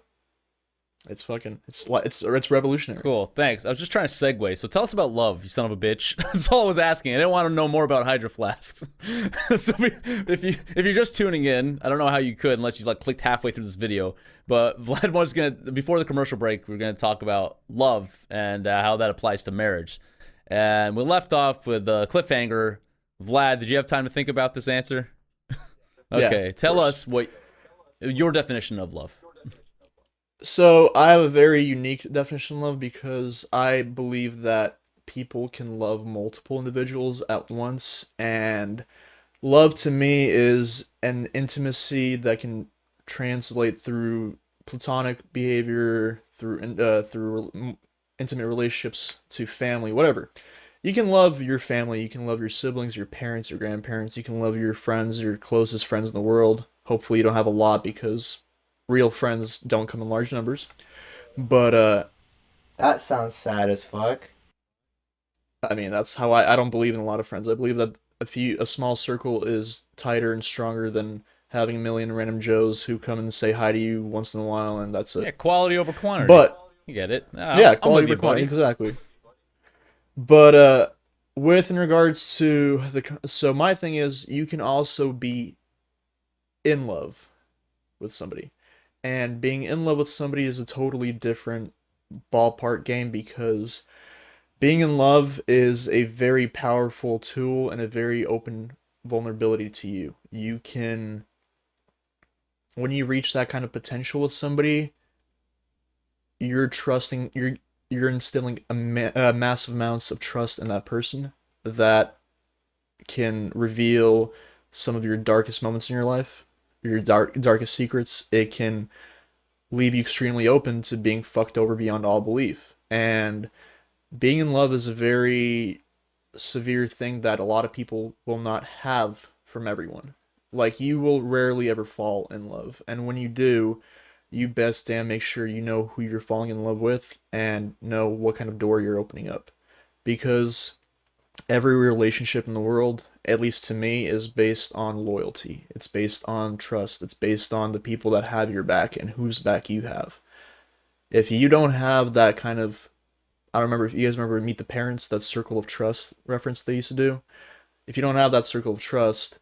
It's fucking, it's revolutionary. Cool, thanks. I was just trying to segue. So tell us about love, you son of a bitch. That's all I was asking. I didn't want to know more about hydro flasks. So if you're just tuning in, I don't know how you could unless you like clicked halfway through this video. But Vlad was gonna, before the commercial break, we're gonna talk about love and how that applies to marriage. And we left off with a cliffhanger. Vlad, did you have time to think about this answer? Okay, Yeah, tell us what your definition of love. So I have a very unique definition of love because I believe that people can love multiple individuals at once, and love to me is an intimacy that can translate through platonic behavior, through intimate relationships to family, whatever. You can love your family, you can love your siblings, your parents, your grandparents, you can love your friends, your closest friends in the world. Hopefully you don't have a lot because real friends don't come in large numbers. But That sounds sad as fuck. I mean that's how I don't believe in a lot of friends. I believe that a small circle is tighter and stronger than having a million random Joes who come and say hi to you once in a while and that's Yeah, it. quality over quantity. But You get it. yeah, I'm quality with you, over quantity, buddy. exactly. But with in regards to so my thing is you can also be in love with somebody. And being in love with somebody is a totally different ballpark game because being in love is a very powerful tool and a very open vulnerability to you. You can, when you reach that kind of potential with somebody, you're trusting, you're instilling massive amounts of trust in that person that can reveal some of your darkest moments in your life, your darkest secrets. It can leave you extremely open to being fucked over beyond all belief. And being in love is a very severe thing that a lot of people will not have from everyone. Like, you will rarely ever fall in love. And when you do, you best damn make sure you know who you're falling in love with and know what kind of door you're opening up. Because every relationship in the world, at least to me, is based on loyalty. It's based on trust. It's based on the people that have your back and whose back you have. If you don't have that kind of, I don't remember if you guys remember Meet the Parents, that circle of trust reference they used to do. If you don't have that circle of trust,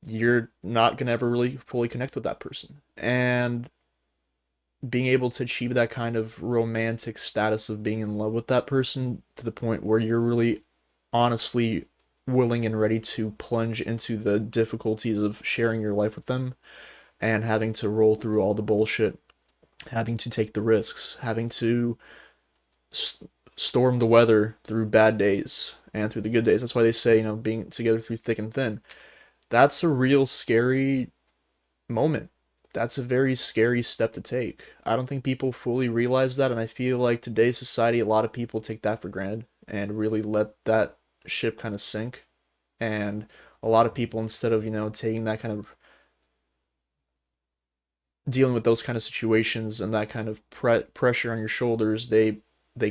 you're not going to ever really fully connect with that person. And being able to achieve that kind of romantic status of being in love with that person to the point where you're really honestly willing and ready to plunge into the difficulties of sharing your life with them and having to roll through all the bullshit, having to take the risks, having to storm the weather through bad days and through the good days. That's why they say, being together through thick and thin. That's a real scary moment. That's a very scary step to take. I don't think people fully realize that, and I feel like today's society, a lot of people take that for granted and really let that ship kind of sink. And a lot of people, instead of, taking that kind of dealing with those kind of situations and that kind of pressure on your shoulders, they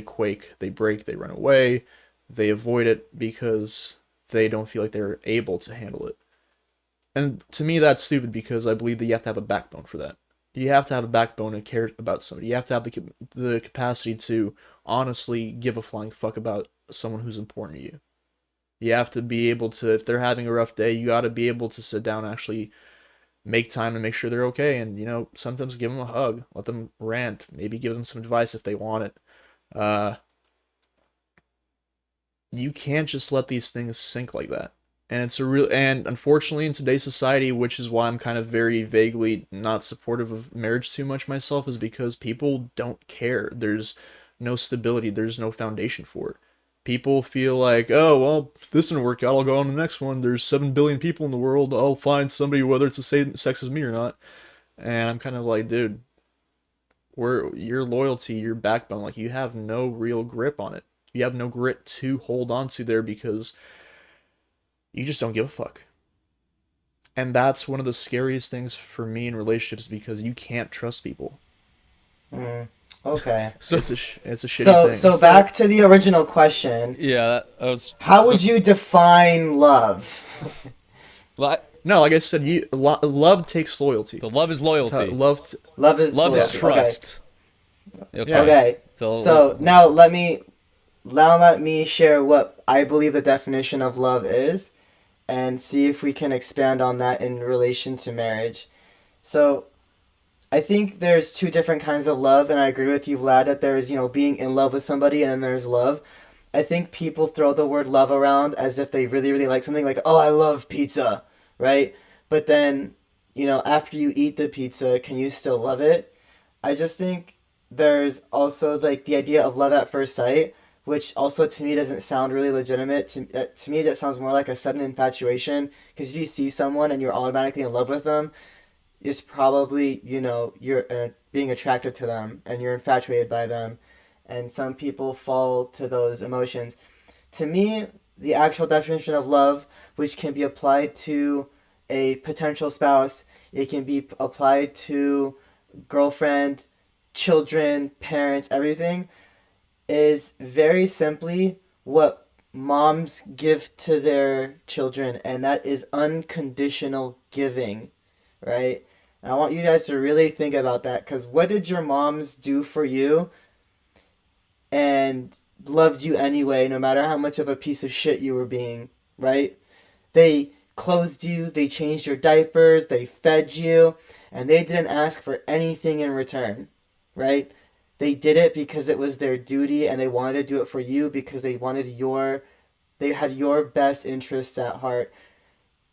quake, they break, they run away, they avoid it because they don't feel like they're able to handle it. And to me, that's stupid because I believe that you have to have a backbone for that. You have to have a backbone and care about somebody. You have to have the capacity to honestly give a flying fuck about someone who's important to you. You have to be able to, if they're having a rough day, you got to be able to sit down and actually make time to make sure they're okay. And, sometimes give them a hug, let them rant, maybe give them some advice if they want it. You can't just let these things sink like that. And unfortunately in today's society, which is why I'm kind of very vaguely not supportive of marriage too much myself, is because people don't care. There's no stability, there's no foundation for it. People feel like, oh, well, this didn't work out, I'll go on to the next one. There's 7 billion people in the world, I'll find somebody, whether it's the same sex as me or not. And I'm kind of like, dude, your loyalty, your backbone, like, you have no real grip on it. You have no grit to hold on to there because you just don't give a fuck. And that's one of the scariest things for me in relationships because you can't trust people. Mm, okay. So It's a shitty So thing. so back to the original question. yeah, that was. How would you define love? Well, No, like I said, love takes loyalty. the love is loyalty. Love is Love is loyalty. trust. Okay. Yeah. Okay. So, So now let me share what I believe the definition of love is, and see if we can expand on that in relation to marriage. So I think there's two different kinds of love, and I agree with you, Vlad, that there's, being in love with somebody and then there's love. I think people throw the word love around as if they really, really like something, like, oh, I love pizza, right? But then, after you eat the pizza, can you still love it? I just think there's also, like, the idea of love at first sight, which also to me doesn't sound really legitimate. To me, that sounds more like a sudden infatuation, because if you see someone and you're automatically in love with them, it's probably, you're being attracted to them and you're infatuated by them. And some people fall to those emotions. To me, the actual definition of love, which can be applied to a potential spouse, it can be applied to girlfriend, children, parents, everything, is very simply what moms give to their children, and that is unconditional giving, right? And I want you guys to really think about that, because what did your moms do for you and loved you anyway, no matter how much of a piece of shit you were being, right? They clothed you, they changed your diapers, they fed you, and they didn't ask for anything in return, right? They did it because it was their duty, and they wanted to do it for you because they had your best interests at heart,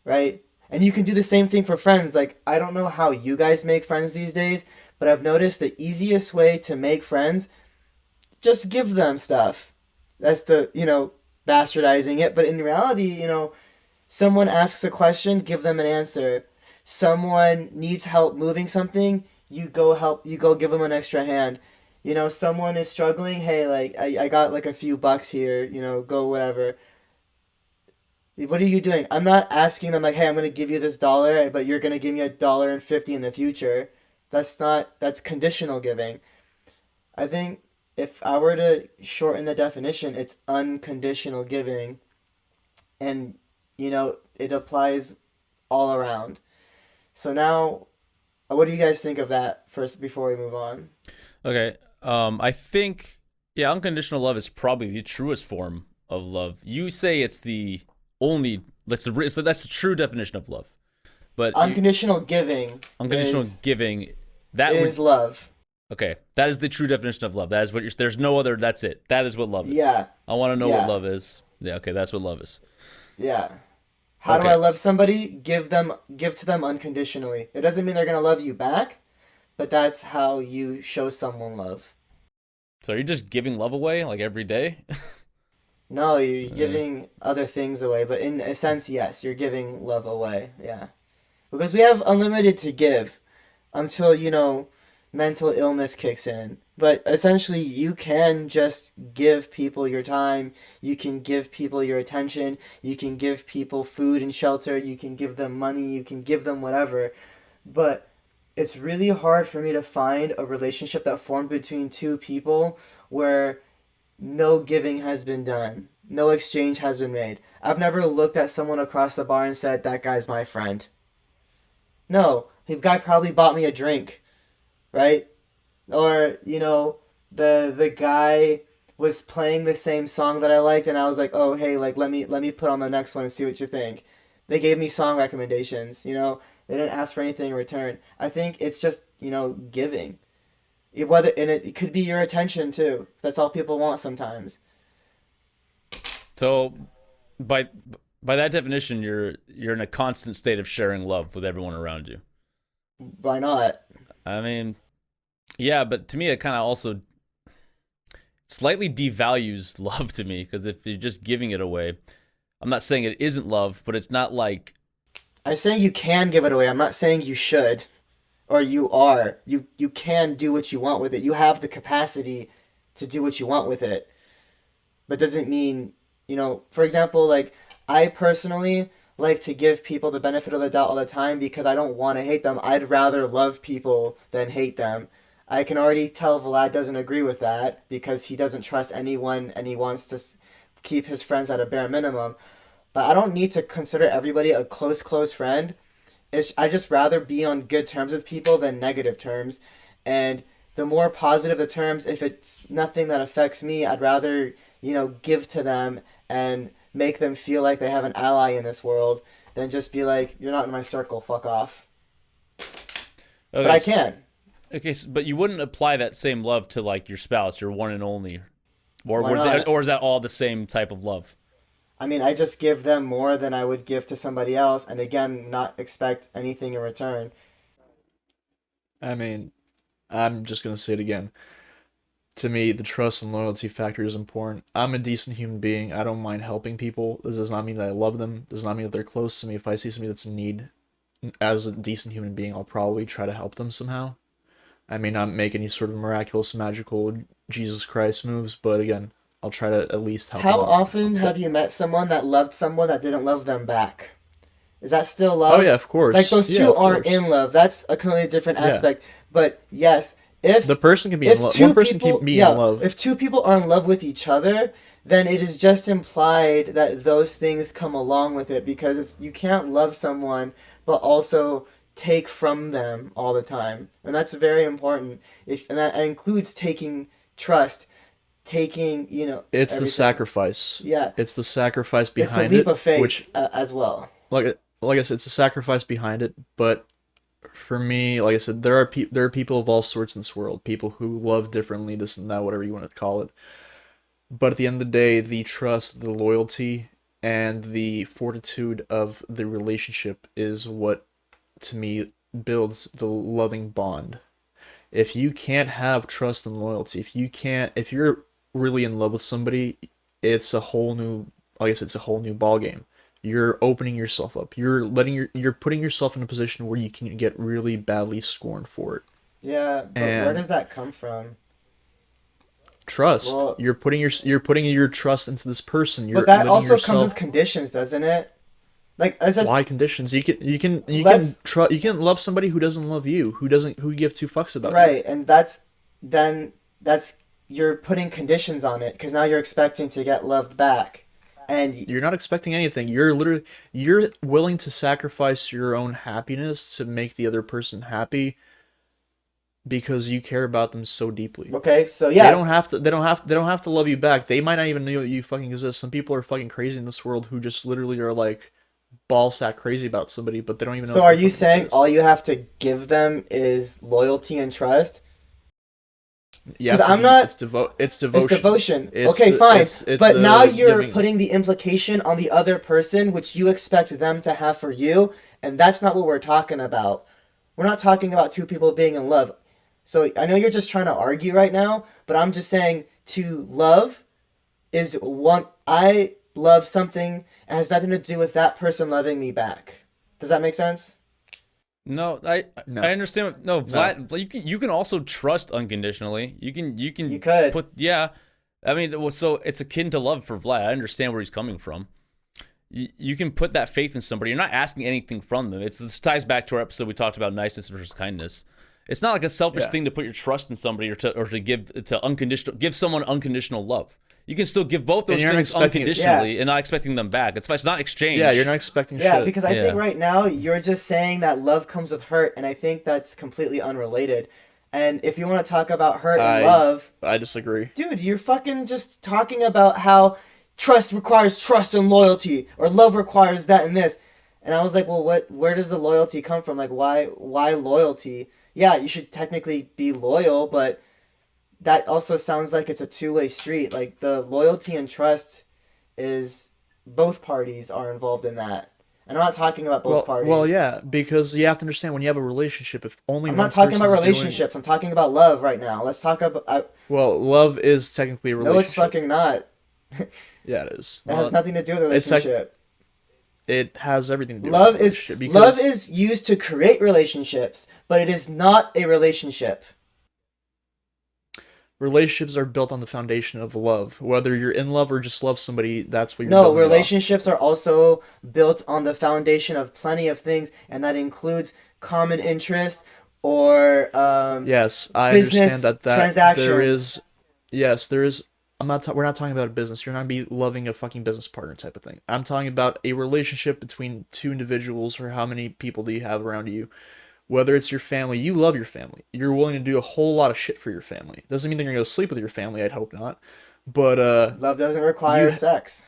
right? And you can do the same thing for friends. Like, I don't know how you guys make friends these days, but I've noticed the easiest way to make friends, just give them stuff. That's the, bastardizing it. But in reality, someone asks a question, give them an answer. Someone needs help moving something, you go give them an extra hand. Someone is struggling, hey, like, I got like a few bucks here, go whatever. What are you doing? I'm not asking them like, hey, I'm going to give you this dollar, but you're going to give me $1.50 in the future. That's conditional giving. I think if I were to shorten the definition, it's unconditional giving. And, it applies all around. So now, what do you guys think of that first before we move on? okay. I think, yeah, unconditional love is probably the truest form of love. You say it's the only, that's the true definition of love. But Unconditional giving. unconditional giving, that is would, love. okay, that is the true definition of love. That is what there's no other, that's it. That is what love is. Yeah. I want to know Yeah. what love is. Yeah, okay, that's what love is. Yeah. How do Okay. I love somebody? Give to them unconditionally. It doesn't mean they're gonna love you back, but that's how you show someone love. So are you just giving love away like every day? No, you're giving other things away, but in a sense, yes, you're giving love away. Yeah. Because we have unlimited to give until, mental illness kicks in. But essentially, you can just give people your time. You can give people your attention. You can give people food and shelter. You can give them money. You can give them whatever. But it's really hard for me to find a relationship that formed between two people where no giving has been done. No exchange has been made. I've never looked at someone across the bar and said, that guy's my friend. No, the guy probably bought me a drink, right? Or, the guy was playing the same song that I liked, and I was like, oh, hey, like, let me put on the next one and see what you think. They gave me song recommendations, they didn't ask for anything in return. I think it's just, giving. It could be your attention too. That's all people want sometimes. So by that definition, you're in a constant state of sharing love with everyone around you. Why not? I mean, yeah, but to me it kind of also slightly devalues love to me, because if you're just giving it away, I'm not saying it isn't love, but it's not like, I'm saying you can give it away. I'm not saying you should. Or you are. You can do what you want with it. You have the capacity to do what you want with it. But doesn't mean, for example, like, I personally like to give people the benefit of the doubt all the time because I don't want to hate them. I'd rather love people than hate them. I can already tell Vlad doesn't agree with that because he doesn't trust anyone and he wants to keep his friends at a bare minimum. But I don't need to consider everybody a close friend. I just rather be on good terms with people than negative terms. And the more positive the terms, if it's nothing that affects me, I'd rather, give to them and make them feel like they have an ally in this world than just be like, you're not in my circle, fuck off. Okay, but I can. Okay, but you wouldn't apply that same love to like your spouse, your one and only, or is that all the same type of love? I mean, I just give them more than I would give to somebody else, and again, not expect anything in return. I mean, I'm just gonna say it again. To me, the trust and loyalty factor is important. I'm a decent human being. I don't mind helping people. This does not mean that I love them. Does not mean that they're close to me. If I see somebody that's in need, as a decent human being, I'll probably try to help them somehow. I may not make any sort of miraculous, magical Jesus Christ moves, but again, I'll try to at least help them. How often have you met someone that loved someone that didn't love them back? Is that still love? Oh yeah, of course. Like those two aren't in love. That's a completely different aspect. But yes, if the person can be in love, one person can be in love. If two people are in love with each other, then it is just implied that those things come along with it because you can't love someone but also take from them all the time, and that's very important. And that includes taking trust, taking it's everything. The sacrifice. Yeah, it's the sacrifice behind it. It's a leap of faith, which, as well. Like I said, it's a sacrifice behind it. But for me, like I said, there are people of all sorts in this world. People who love differently, this and that, whatever you want to call it. But at the end of the day, the trust, the loyalty, and the fortitude of the relationship is what, to me, builds the loving bond. If you can't have trust and loyalty, if you're really in love with somebody, it's a whole new, like I said, it's a whole new ball game. You're opening yourself up. You're putting yourself in a position where you can get really badly scorned for it. Yeah, but where does that come from? Trust. Well, you're putting your trust into this person. But that also comes with conditions, doesn't it? Like, it's just, why conditions? You can love somebody who doesn't love you, who give two fucks about you. Right, and that's you're putting conditions on it because now you're expecting to get loved back, and you're not expecting anything. You're willing to sacrifice your own happiness to make the other person happy because you care about them so deeply. Okay, so yeah, they don't have to love you back. They might not even know you fucking exist. Some people are fucking crazy in this world who just literally are like ballsack crazy about somebody, but they don't even know. So are you saying all you have to give them is loyalty and trust? Yeah, because I'm not. It's devotion. It's devotion. Fine. But now you're putting the implication on the other person, which you expect them to have for you, and that's not what we're talking about. We're not talking about two people being in love. So I know you're just trying to argue right now, but I'm just saying to love is one. I love something and has nothing to do with that person loving me back. Does that make sense? No, I understand. No, Vlad, you can also trust unconditionally. You could put I mean, so it's akin to love for Vlad. I understand where he's coming from. You can put that faith in somebody. You're not asking anything from them. This ties back to our episode we talked about niceness versus kindness. It's not like a selfish thing to put your trust in somebody or to give someone unconditional love. You can still give both those things unconditionally and not expecting them back. It's not exchange. Yeah, you're not expecting shit. Yeah, because I think right now you're just saying that love comes with hurt, and I think that's completely unrelated. And if you want to talk about hurt and love... I disagree. Dude, you're fucking just talking about how trust requires trust and loyalty, or love requires that and this. And I was like, well, where does the loyalty come from? Like, why loyalty? Yeah, you should technically be loyal, but that also sounds like it's a two-way street. Like, the loyalty and trust is both parties are involved in that. And I'm not talking about both parties. Well, yeah, because you have to understand when you have a relationship, if only I'm not talking about relationships. I'm talking about love right now. Let's talk about... Well, love is technically a relationship. No, it's fucking not. Yeah, it is. It has nothing to do with a relationship. It has everything to do with a relationship. Love is used to create relationships, but it is not a relationship. relationships are built on the foundation of love. Whether you're in love or just love somebody, that's what you're No, building it off. relationships are also built on the foundation of plenty of things, and that includes common interest or Yes, I business understand that transactions. there is, yes, there is. We're not talking about a business. You're not gonna be loving a fucking business partner type of thing. I'm talking about a relationship between two individuals, or how many people do you have around you. Whether it's your family, you love your family. You're willing to do a whole lot of shit for your family. Doesn't mean they're gonna go sleep with your family. I'd hope not. But Love doesn't require you sex.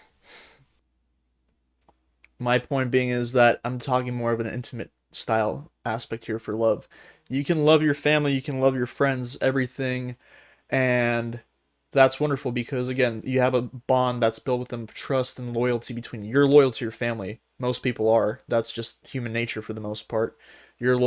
my point being is that I'm talking more of an intimate style aspect here for love. You can love your family, you can love your friends, everything, and that's wonderful because again, you have a bond that's built with them of trust and loyalty between you. You're loyal to your family. Most people are. That's just human nature for the most part. You're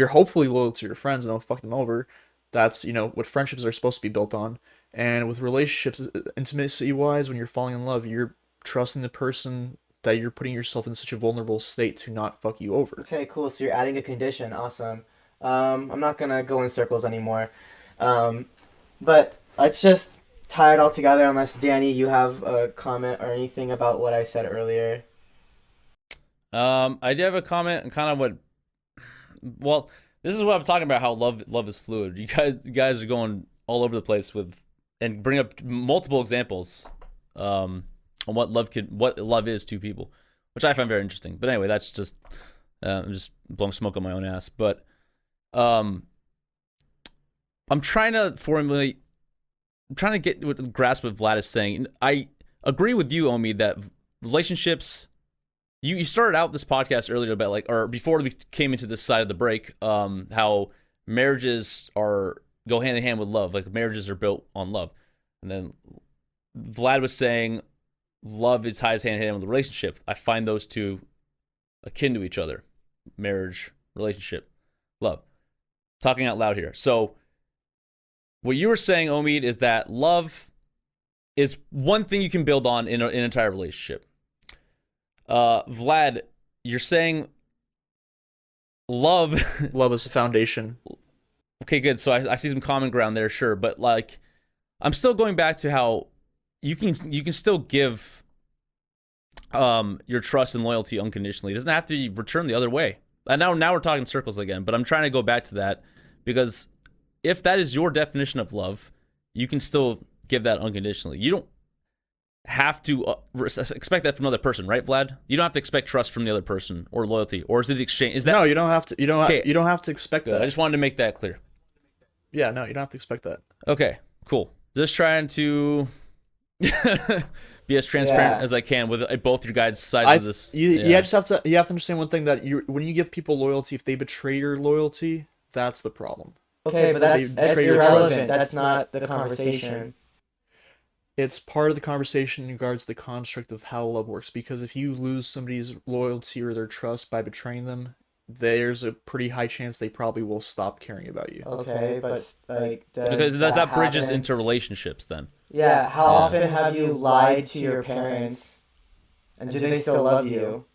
hopefully loyal to your friends and don't fuck them over. That's, what friendships are supposed to be built on. And with relationships, intimacy wise, when you're falling in love, you're trusting the person that you're putting yourself in such a vulnerable state to not fuck you over. Okay, cool. So you're adding a condition. Awesome. I'm not gonna go in circles anymore. But let's just tie it all together. Unless Danny, you have a comment or anything about what I said earlier. I do have a comment and kind of what. Well, this is what I'm talking about. How love is fluid. You guys are going all over the place with and bring up multiple examples on what love is to people, which I find very interesting. But anyway, that's just I'm just blowing smoke on my own ass. But I'm trying to get what the grasp of Vlad is saying. I agree with you, Omid, that relationships. You started out this podcast earlier about or before we came into this side of the break, how marriages go hand in hand with love. Like marriages are built on love, and then Vlad was saying love ties hand in hand with the relationship. I find those two akin to each other: marriage, relationship, love. Talking out loud here. So what you were saying, Omid, is that love is one thing you can build on in an entire relationship. Vlad, you're saying love is the foundation. Okay, good. So I see some common ground there, sure, but I'm still going back to how you can still give your trust and loyalty unconditionally. It doesn't have to be returned the other way. And now we're talking circles again, but I'm trying to go back to that because if that is your definition of love, you can still give that unconditionally. You don't have to expect that from another person, right, Vlad? You don't have to expect trust from the other person or loyalty, or is it exchange? Is that no? You don't have to. You don't. Okay. You don't have to expect Good. that. I just wanted to make that clear. Yeah, no, you don't have to expect that. Okay, cool. Just trying to be as transparent as I can with both your guys' sides of this. You just have to understand one thing, that when you give people loyalty, if they betray your loyalty, that's the problem. Okay, but that's irrelevant. That's not the conversation. It's part of the conversation in regards to the construct of how love works. Because if you lose somebody's loyalty or their trust by betraying them, there's a pretty high chance they probably will stop caring about you. Okay, but because that bridges into relationships then. Yeah, how often have you lied to your parents, and do they still love you?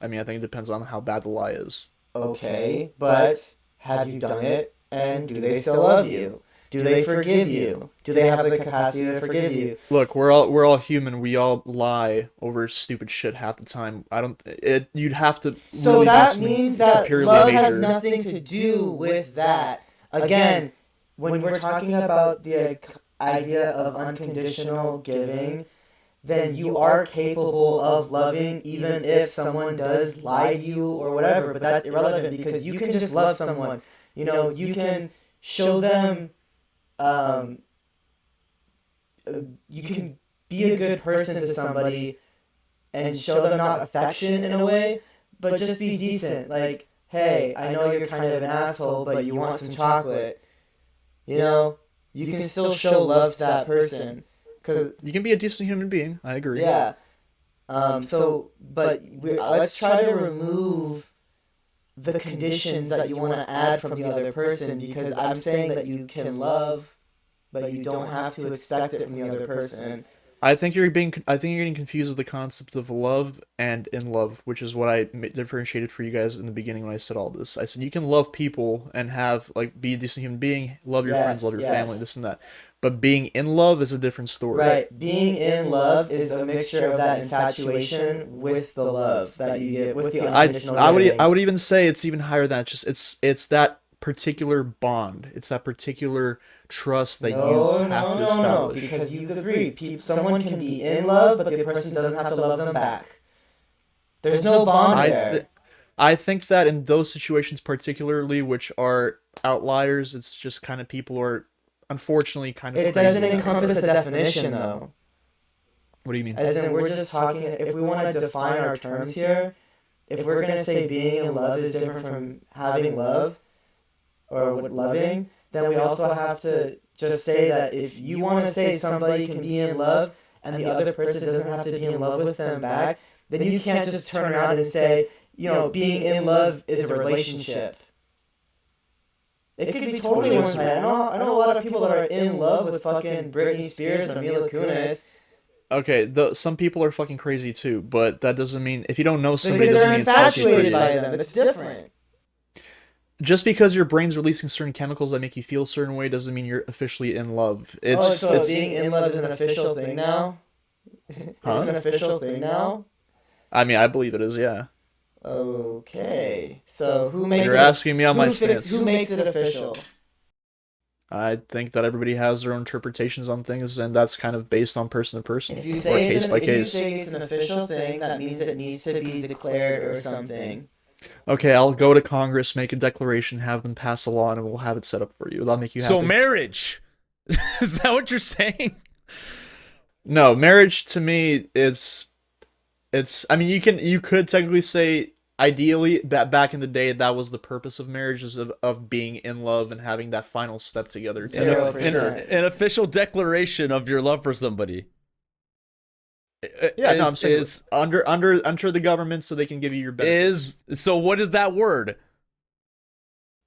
I mean, I think it depends on how bad the lie is. Okay, but have you done it, and do they still love you? Do they forgive you? Do they have the capacity to forgive you? Look, we're all human. We all lie over stupid shit half the time. You'd have to. So really that means that love has nothing to do with that. Again, when we're talking about the idea of unconditional giving, then you are capable of loving even if someone does lie to you or whatever. But that's irrelevant because you can just love someone. You can show them. You can be a good person to somebody and show them not affection in a way, but just be decent. Like, hey, I know you're kind of an asshole, but you want some chocolate. You can still show love to that person. 'Cause you can be a decent human being. I agree. Yeah. Let's try to remove the conditions that you want to add from the other person, because I'm saying that you can love, but you don't have to expect it from the other person. I think you're getting confused with the concept of love and in love, which is what I differentiated for you guys in the beginning when I said all this. I said you can love people and have like be a decent human being, love your friends, Yes, love your family, yes. this and that. But being in love is a different story. Right. Being in love is a mixture of that infatuation with the love that you get, with the unconditional I giving. would even say it's even higher than that. Just it's that particular bond. It's that particular trust that you No, have no, to no, no. establish. Because you agree, someone can be in love, but the person doesn't have to love them back. There's no bond I there. I think that in those situations particularly, which are outliers, it's just kind of people who are unfortunately kind of It crazy doesn't that way. encompass a definition, though. What do you mean? As in, we're just talking, if we want to define our terms here, if we're going to say being in love is different from having love, or what loving, then we also have to just say that if you want to say somebody can be in love and the other person doesn't have to be in love with them back, then you can't just turn around and say, being in love is a relationship. It could be totally one-sided. I know a lot of people that are in love with fucking Britney Spears or Mila Kunis Okay, some people are fucking crazy too, but that doesn't mean if you don't know somebody because doesn't they're mean it's healthy for infatuated you. by them. It's different. Just because your brain's releasing certain chemicals that make you feel a certain way doesn't mean you're officially in love. So It's being in love is an official thing now? Huh? It's an official thing now? I mean, I believe it is, yeah. Okay. So who makes You're it asking me on my stance. who makes it official? I think that everybody has their own interpretations on things, and that's kind of based on person to person If you or say case by if you case. say it's an official thing, that means it needs to be declared or something. Okay, I'll go to Congress, make a declaration, have them pass a law, and we'll have it set up for you. That'll make you happy. So marriage. Is that what you're saying? No, marriage to me, it's. I mean, you could technically say ideally that back in the day that was the purpose of marriage is of being in love and having that final step together. An, 0%. an official declaration of your love for somebody. Yeah, no, I'm saying under the government so they can give you your benefits. So what is that word?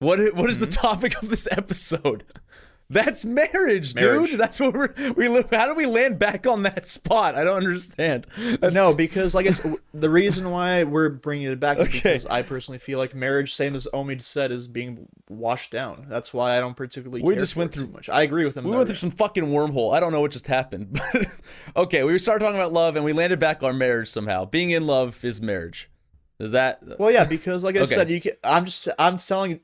What is the Mhm. topic of this episode? That's marriage, Marriage. dude. That's what we live. How do we land back on that spot? I don't understand. No, because like the reason why we're bringing it back is Okay. because I personally feel like marriage, same as Omid said, is being washed down. That's why I don't particularly We care just for went it through- too much. I agree with him. We though, went through yeah. some fucking wormhole. I don't know what just happened. But okay, we started talking about love and we landed back on marriage somehow. Being in love is marriage. Is that? Well, yeah, because like I Okay. said, I'm responding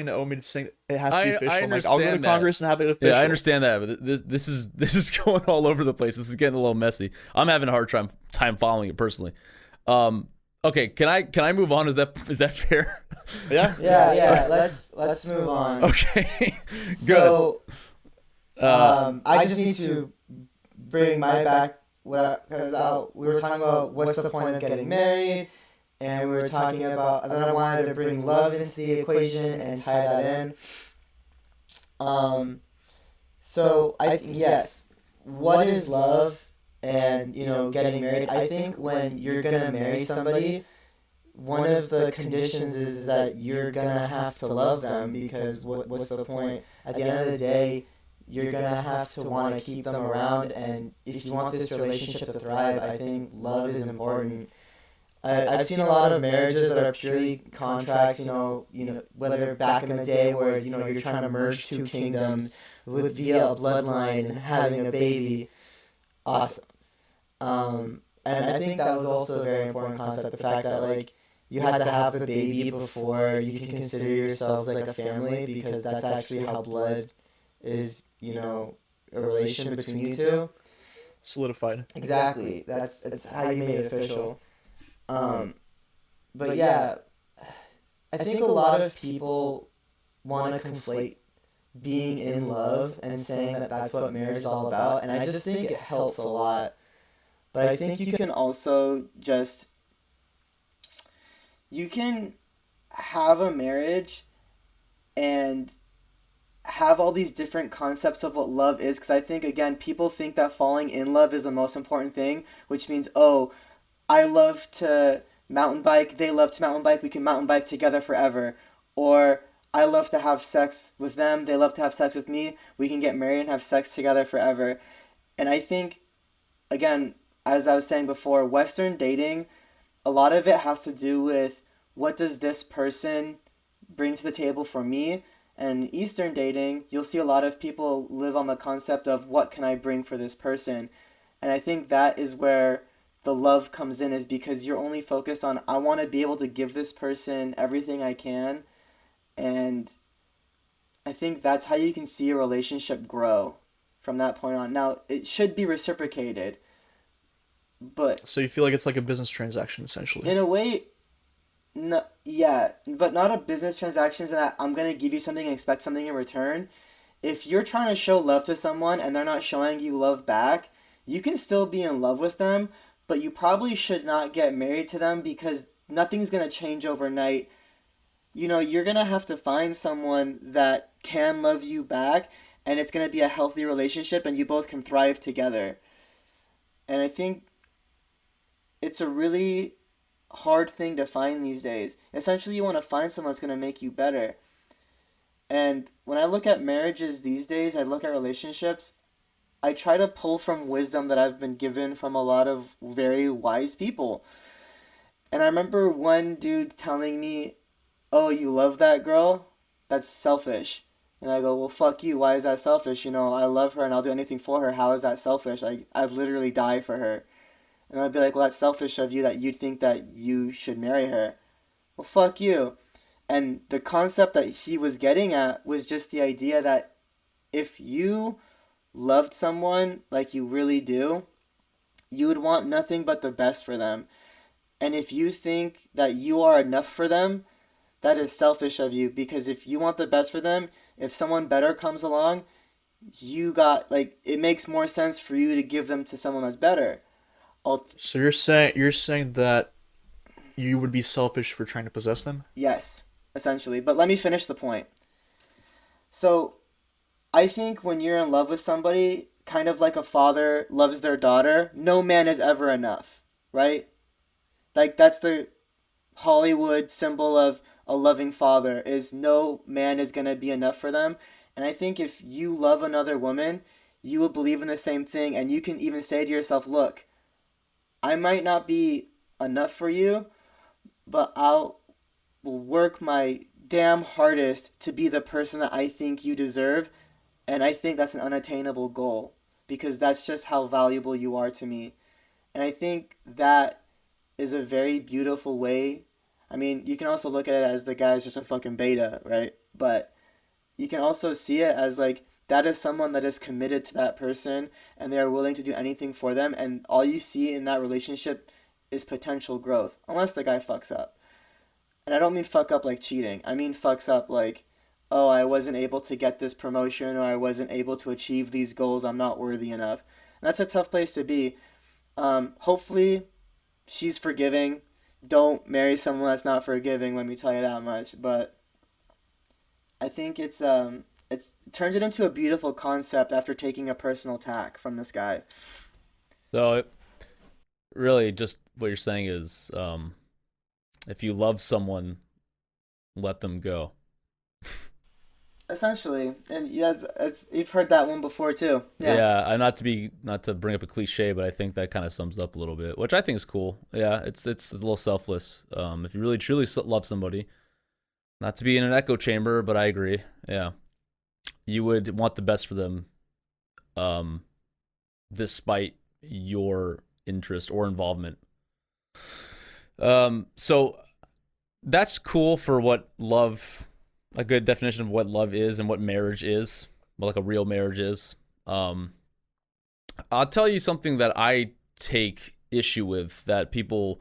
to Omid saying it has to be I official. I'll go to understand that. Congress and have it official. Yeah, I understand that, but this is going all over the place. This is getting a little messy. I'm having a hard time following it personally. Okay, can I move on? Is that fair? Yeah. Yeah. Let's move on. Okay, good. So, I just need to bring my back because we were talking about what's the point of getting married, and we were talking about, and then I wanted to bring love into the equation and tie that in. So I think yes, what is love, and getting married? I think when you're gonna marry somebody, one of the conditions is that you're gonna have to love them, because what's the point? At the end of the day, you're gonna have to want to keep them around, and if you want this relationship to thrive, I think love is important. I've seen a lot of marriages that are purely contracts, whether back in the day where you're trying to merge two kingdoms via a bloodline and having a baby. Awesome. And I think that was also a very important concept, the fact that like you had to have the baby before you can consider yourselves like a family, because that's actually how blood is, a relation between you two. Solidified. Exactly. That's how you made it official. But yeah, I think a lot of people want to conflate being in love and saying that that's what marriage is all about, and I just think it helps a lot. But I think you can also you can have a marriage and have all these different concepts of what love is, because I think, again, people think that falling in love is the most important thing, which means, oh, I love to mountain bike, they love to mountain bike, we can mountain bike together forever. Or I love to have sex with them, they love to have sex with me, we can get married and have sex together forever. And I think again, as I was saying before, Western dating, a lot of it has to do with what does this person bring to the table for me. And Eastern dating, you'll see a lot of people live on the concept of what can I bring for this person. And I think that is where the love comes in, is because you're only focused on, I want to be able to give this person everything I can. And I think that's how you can see a relationship grow from that point on. Now, it should be reciprocated, but So you feel like it's like a business transaction essentially. in a way, no, yeah, but not a business transactions that I'm gonna give you something and expect something in return. If you're trying to show love to someone and they're not showing you love back, you can still be in love with them, but you probably should not get married to them because nothing's gonna change overnight. You're gonna have to find someone that can love you back, and it's gonna be a healthy relationship, and you both can thrive together. And I think it's a really hard thing to find these days. Essentially, you want to find someone that's gonna make you better. And when I look at marriages these days, I look at relationships, I try to pull from wisdom that I've been given from a lot of very wise people. And I remember one dude telling me, "Oh, you love that girl? That's selfish." And I go, "Well, fuck you. Why is that selfish? I love her and I'll do anything for her. How is that selfish? I'd literally die for her." And I'd be like, "Well, that's selfish of you that you'd think that you should marry her." Well, fuck you. And the concept that he was getting at was just the idea that if you loved someone like you really do, you would want nothing but the best for them. And if you think that you are enough for them, that is selfish of you, because if you want the best for them, if someone better comes along, it makes more sense for you to give them to someone that's better. So you're saying that you would be selfish for trying to possess them? Yes, essentially. But let me finish the point. So, I think when you're in love with somebody, kind of like a father loves their daughter, no man is ever enough, right? Like that's the Hollywood symbol of a loving father, is no man is going to be enough for them. And I think if you love another woman, you will believe in the same thing, and you can even say to yourself, "Look, I might not be enough for you, but I'll will work my damn hardest to be the person that I think you deserve." And I think that's an unattainable goal, because that's just how valuable you are to me. And I think that is a very beautiful way. I mean, you can also look at it as the guy's just a fucking beta, right? But you can also see it as like that is someone that is committed to that person and they are willing to do anything for them, and all you see in that relationship is potential growth, unless the guy fucks up. And I don't mean fuck up like cheating. I mean fucks up like, "Oh, I wasn't able to get this promotion, or I wasn't able to achieve these goals. I'm not worthy enough." And that's a tough place to be. Hopefully, she's forgiving. Don't marry someone that's not forgiving. Let me tell you that much. But I think it's turns it into a beautiful concept after taking a personal attack from this guy. So really, just what you're saying is, if you love someone, let them go. Essentially, and yeah, you've heard that one before too. Yeah. Yeah, not to bring up a cliche, but I think that kind of sums up a little bit, which I think is cool. Yeah, it's a little selfless. If you really truly love somebody, not to be in an echo chamber, but I agree. Yeah, you would want the best for them, um, despite your interest or involvement. So that's cool for what love, a good definition of what love is and what marriage is, what like a real marriage is. I'll tell you something that I take issue with, that people,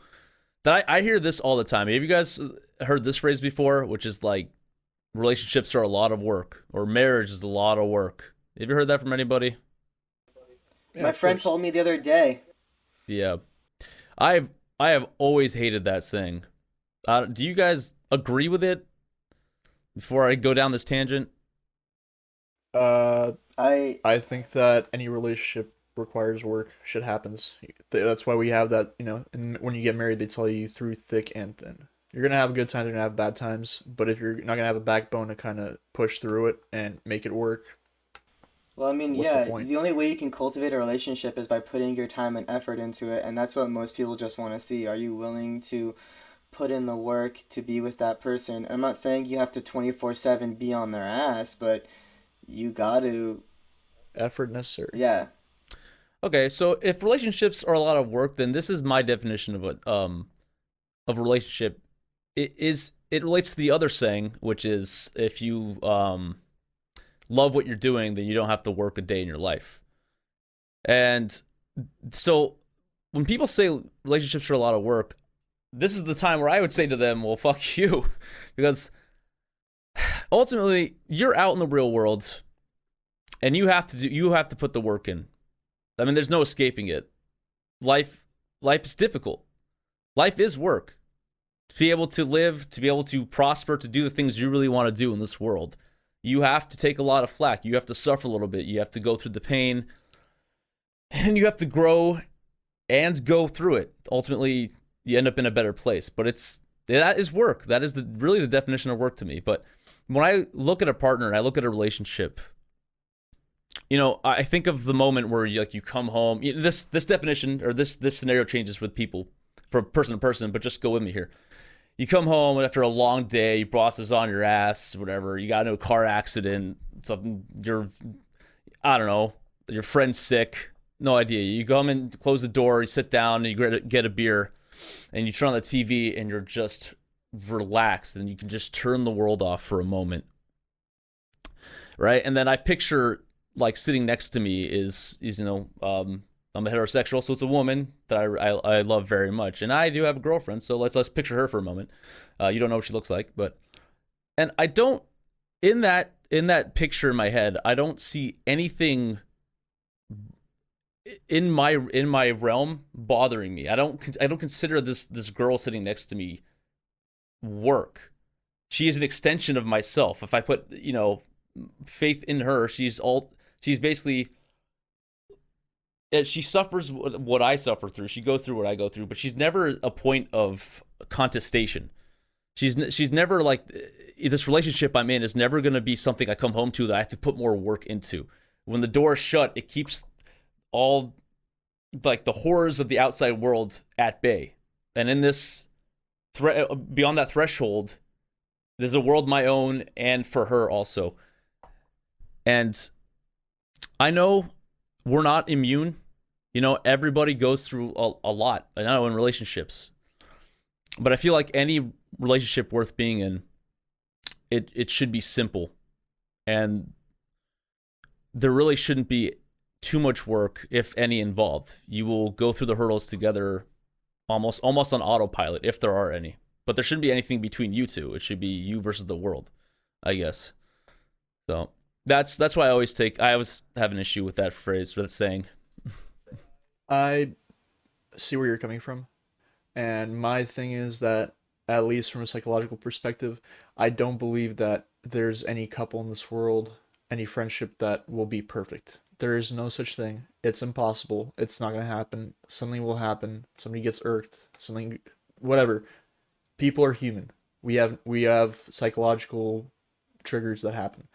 that I hear this all the time. Have you guys heard this phrase before, which is like, relationships are a lot of work, or marriage is a lot of work? Have you heard that from anybody? Yeah, My of friend course. told me the other day. Yeah. I have always hated that saying. Do you guys agree with it? Before I go down this tangent. Uh, I I think that any relationship requires work. Shit happens. That's why we have that, and when you get married, they tell you through thick and thin. You're gonna have good times, you're gonna have bad times, but if you're not gonna have a backbone to kind of push through it and make it work, Well, I mean, What's the yeah, point? the only way you can cultivate a relationship is by putting your time and effort into it, and that's what most people just want to see. Are you willing to put in the work to be with that person? I'm not saying you have to 24/7 be on their ass, but you got to, Effort necessary. yeah. Okay, so if relationships are a lot of work, then this is my definition of a relationship. It relates to the other saying, which is if you love what you're doing, then you don't have to work a day in your life. And so when people say relationships are a lot of work, this is the time where I would say to them, well, fuck you. Because ultimately you're out in the real world and you have to put the work in. I mean, there's no escaping it. Life is difficult. Life is work. To be able to live, to be able to prosper, to do the things you really want to do in this world, you have to take a lot of flack. You have to suffer a little bit. You have to go through the pain, and you have to grow and go through it. Ultimately, you end up in a better place. But that is work. That is really the definition of work to me. But when I look at a partner and I look at a relationship, I think of the moment where you come home. This definition or this scenario changes with people from person to person, but just go with me here. You come home after a long day, your boss is on your ass, whatever. You got into a car accident, something. I don't know, your friend's sick. No idea. You come and close the door, you sit down, and you get a beer, and you turn on the TV, and you're just relaxed, and you can just turn the world off for a moment, right? And then I picture sitting next to me is I'm a heterosexual, so it's a woman that I love very much, and I do have a girlfriend. So let's picture her for a moment. You don't know what she looks like, and I don't in that picture in my head, I don't see anything in my realm bothering me. I don't consider this girl sitting next to me work. She is an extension of myself. If I put faith in her, she's basically. She suffers what I suffer through. She goes through what I go through, but she's never a point of contestation. She's never this relationship I'm in is never going to be something I come home to that I have to put more work into. When the door is shut, it keeps all the horrors of the outside world at bay. And in this beyond that threshold, there's a world my own and for her also. And I know we're not immune. Everybody goes through a lot. I know in relationships. But I feel like any relationship worth being in, it should be simple. And there really shouldn't be too much work, if any, involved. You will go through the hurdles together almost on autopilot, if there are any. But there shouldn't be anything between you two. It should be you versus the world, I guess. So that's why I always have an issue with that phrase or that saying. I see where you're coming from. And my thing is that, at least from a psychological perspective, I don't believe that there's any couple in this world, any friendship that will be perfect. There is no such thing. It's impossible. It's not going to happen. Something will happen. Somebody gets irked. Whatever. People are human. We have psychological triggers that happen.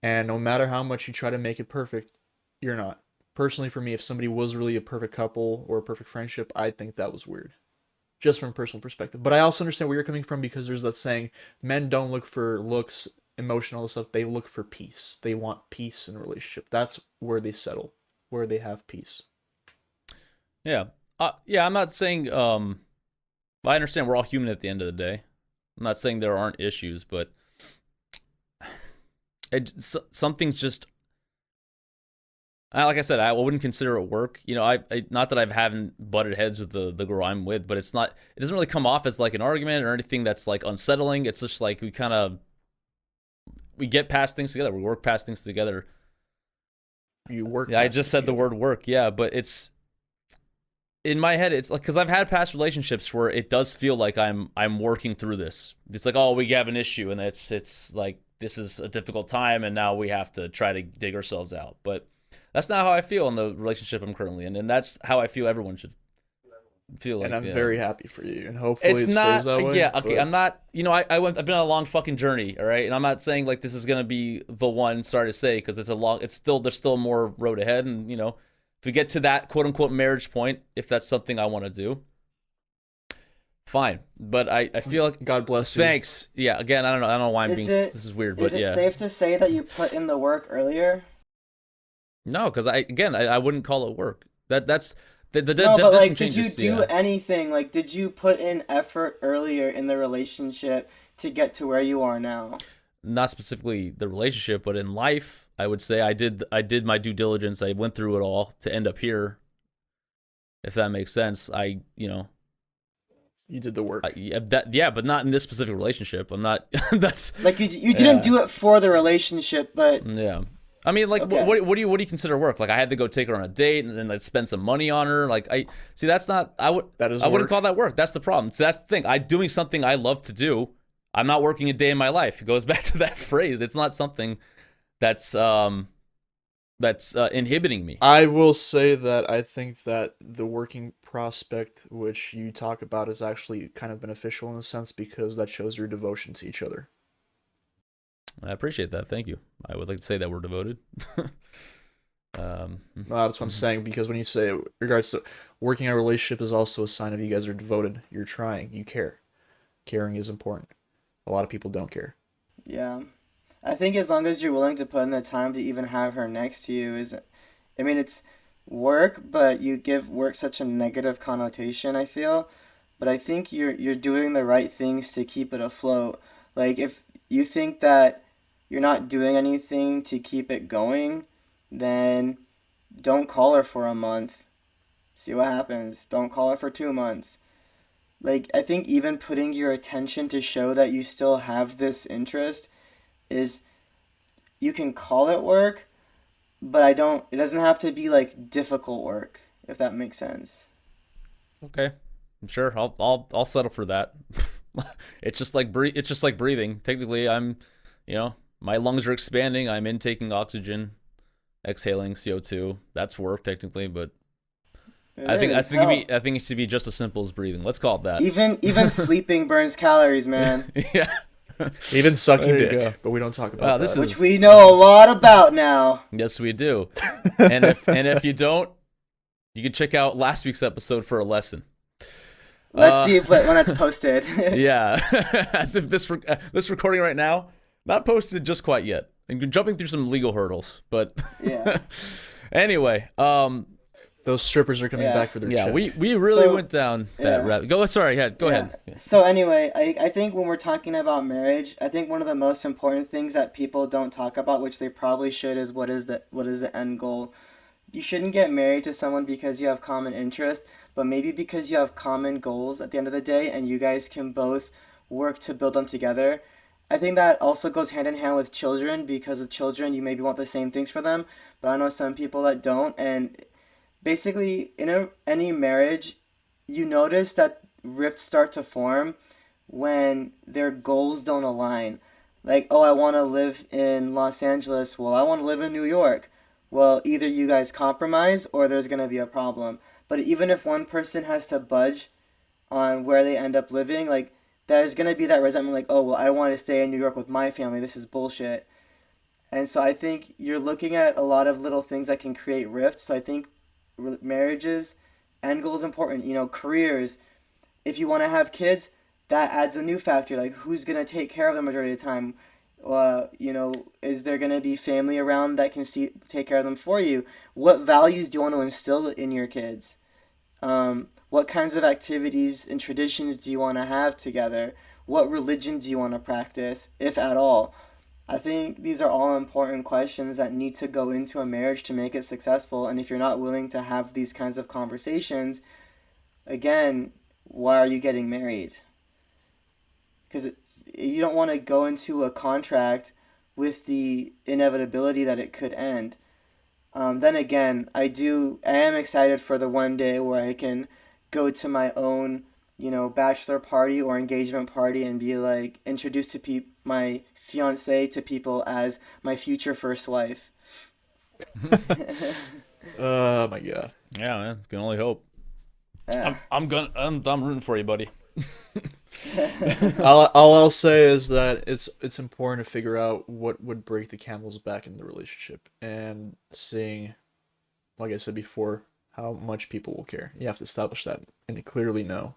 And no matter how much you try to make it perfect, you're not. Personally, for me, if somebody was really a perfect couple or a perfect friendship, I think that was weird. Just from a personal perspective. But I also understand where you're coming from, because there's that saying, men don't look for looks, emotional stuff. They look for peace. They want peace in a relationship. That's where they settle, where they have peace. Yeah. I'm not saying, I understand we're all human at the end of the day. I'm not saying there aren't issues, but something's just, like I said, I wouldn't consider it work. I not that I haven't butted heads with the girl I'm with, but it doesn't really come off as an argument or anything that's unsettling. It's just we get past things together. We work past things together. You work. Yeah, I just said the word work. Yeah, but it's in my head. It's because I've had past relationships where it does feel like I'm working through this. It's we have an issue, and it's this is a difficult time, and now we have to try to dig ourselves out. But that's not how I feel in the relationship I'm currently in, and that's how I feel everyone should. feel like And I'm yeah. very happy for you, and hopefully It's it not, stays that way. yeah, okay, but I'm not, I've been on a long fucking journey, all right? And I'm not saying like this is gonna be the one, sorry to say, because there's still more road ahead. And, if we get to that quote unquote marriage point, if that's something I want to do, fine. But I feel like, God bless you. thanks. Yeah, again, I don't know why this is weird, but Is it yeah. safe to say that you put in the work earlier? No, because I wouldn't call it work. That's the No, definition but like, did you changes. do Yeah. anything? Like, did you put in effort earlier in the relationship to get to where you are now? Not specifically the relationship, but in life, I would say I did my due diligence. I went through it all to end up here. If that makes sense, You did the work. but not in this specific relationship. I'm not. That's Like, you didn't do it for the relationship, but yeah. I mean, like, Okay. what do you consider work? Like, I had to go take her on a date and then like spend some money on her. Like, that's not. I wouldn't work. call that work. That's the problem. So that's the thing. I'm doing something I love to do. I'm not working a day in my life. It goes back to that phrase. It's not something that's inhibiting me. I will say that I think that the working prospect which you talk about is actually kind of beneficial in a sense because that shows your devotion to each other. I appreciate that. Thank you. I would like to say that we're devoted. Well, that's what I'm saying, because when you say in regards to working in a relationship is also a sign of you guys are devoted. You're trying. You care. Caring is important. A lot of people don't care. yeah. I think as long as you're willing to put in the time to even have her next to you it's work, but you give work such a negative connotation, I feel. But I think you're doing the right things to keep it afloat. Like, if you think that you're not doing anything to keep it going, then don't call her for a month. See what happens. Don't call her for 2 months. Like, I think even putting your attention to show that you still have this interest is, you can call it work, but it doesn't have to be like difficult work, if that makes sense. Okay, I'm sure. I'll settle for that. It's just like breathing. Technically, my lungs are expanding. I'm intaking oxygen, exhaling CO2. That's work technically, but I think it should be just as simple as breathing. Let's call it that. Even sleeping burns calories, man. Yeah. Even sucking There you dick, go. but we don't talk about Wow, that. this Which we know a lot about now. Yes, we do. And if you don't, you can check out last week's episode for a lesson. Let's see when that's posted. Yeah, as if this recording right now not posted just quite yet, and jumping through some legal hurdles. But Yeah. Anyway, Those strippers are coming back for their check. we really went down that rabbit. Go ahead. So anyway, I think when we're talking about marriage, I think one of the most important things that people don't talk about, which they probably should, is what is the end goal. You shouldn't get married to someone because you have common interests, but maybe because you have common goals at the end of the day, and you guys can both work to build them together. I think that also goes hand in hand with children, because with children you maybe want the same things for them, but I know some people that don't. And basically, in any marriage, you notice that rifts start to form when their goals don't align. Like, oh, I want to live in Los Angeles. Well, I want to live in New York. Well, either you guys compromise or there's going to be a problem. But even if one person has to budge on where they end up living, like, there's going to be that resentment, like, oh, well, I want to stay in New York with my family. This is bullshit. And so I think you're looking at a lot of little things that can create rifts. So I think marriages, end goal is important. Careers. If you want to have kids, that adds a new factor. Like, who's going to take care of them majority of the time? Is there going to be family around that can take care of them for you? What values do you want to instill in your kids? What kinds of activities and traditions do you want to have together? What religion do you want to practice, if at all? I think these are all important questions that need to go into a marriage to make it successful. And if you're not willing to have these kinds of conversations, again, why are you getting married? Because you don't want to go into a contract with the inevitability that it could end. Then again, I am excited for the one day where I can go to my own, bachelor party or engagement party and be like introduced to my fiance to people as my future first wife. Oh my god. Yeah, man. Can only hope. Yeah. I'm rooting for you, buddy. All I'll say is that it's important to figure out what would break the camel's back in the relationship, and seeing, like I said before, how much people will care. You have to establish that and clearly know.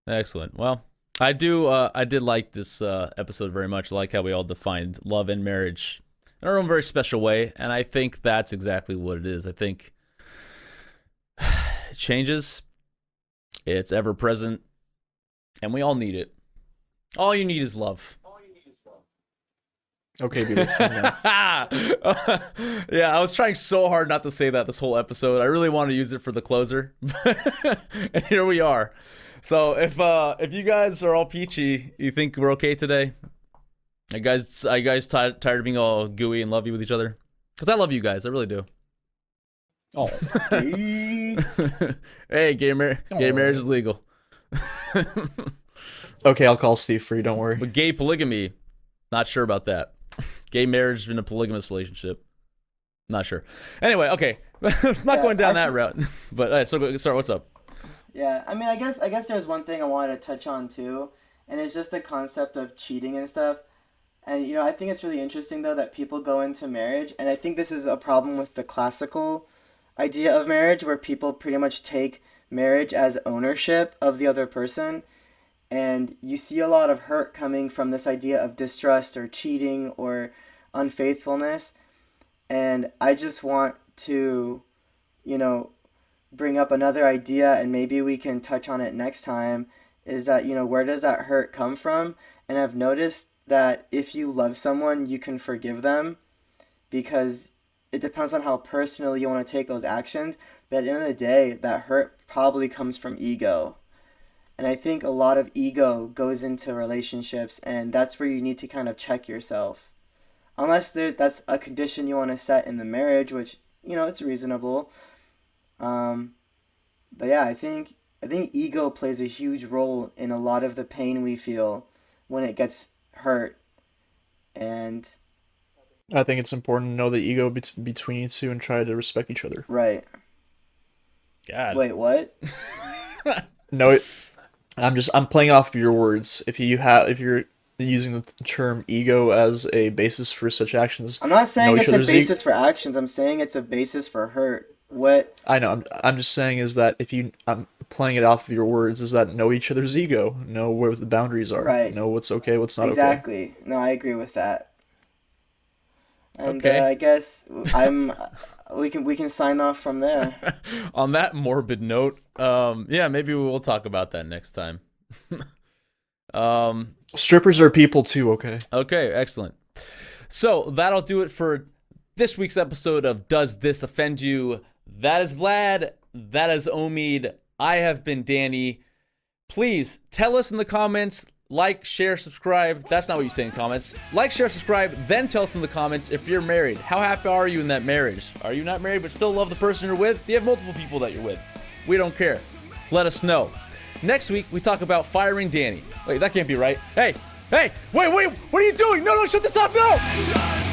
Excellent. Well, I did like this episode very much. I like how we all defined love and marriage in our own very special way, and I think that's exactly what it is. I think it changes, it's ever present, and we all need it. All you need is love. Okay, people. Yeah, I was trying so hard not to say that this whole episode. I really wanted to use it for the closer, and here we are. So if you guys are all peachy, you think we're okay today? Are you guys tired of being all gooey and lovey with each other? Because I love you guys, I really do. Oh, Hey, gay marriage is legal. okay. I'll call Steve for you. Don't worry. But gay polygamy, not sure about that. Gay marriage in a polygamous relationship, not sure. Anyway, okay, not going down that route. But sorry, what's up? Yeah, I mean, I guess there's one thing I wanted to touch on too, and it's just the concept of cheating and stuff. And I think it's really interesting though that people go into marriage, and I think this is a problem with the classical idea of marriage, where people pretty much take marriage as ownership of the other person, and you see a lot of hurt coming from this idea of distrust or cheating or unfaithfulness. And I just want to, bring up another idea, and maybe we can touch on it next time, is that, where does that hurt come from? And I've noticed that if you love someone, you can forgive them, because it depends on how personally you want to take those actions. But at the end of the day, that hurt probably comes from ego. And I think a lot of ego goes into relationships, and that's where you need to kind of check yourself. Unless that's a condition you want to set in the marriage, which, it's reasonable. But yeah, I think ego plays a huge role in a lot of the pain we feel when it gets hurt. And I think it's important to know the ego between you two and try to respect each other. right. God. Wait, what? No, I'm playing off of your words. If you're using the term ego as a basis for such actions, I'm not saying know it's each a other's basis for actions. I'm saying it's a basis for hurt. What? I know. I'm just saying is that I'm playing it off of your words, is that know each other's ego, know where the boundaries are, Right. know what's okay, what's not okay. Exactly. No, I agree with that. And Okay. I guess we can sign off from there. On that morbid note, yeah, maybe we will talk about that next time. Strippers are people too, okay? Okay, excellent. So that'll do it for this week's episode of Does This Offend You? That is Vlad. That is Omid. I have been Danny. Please tell us in the comments, like, share, subscribe. That's not what you say in comments. Like, share, subscribe, then tell us in the comments if you're married. How happy are you in that marriage? Are you not married but still love the person you're with? Do you have multiple people that you're with? We don't care. Let us know. Next week, we talk about firing Danny. Wait, that can't be right. Hey, wait, what are you doing? No, shut this off, no!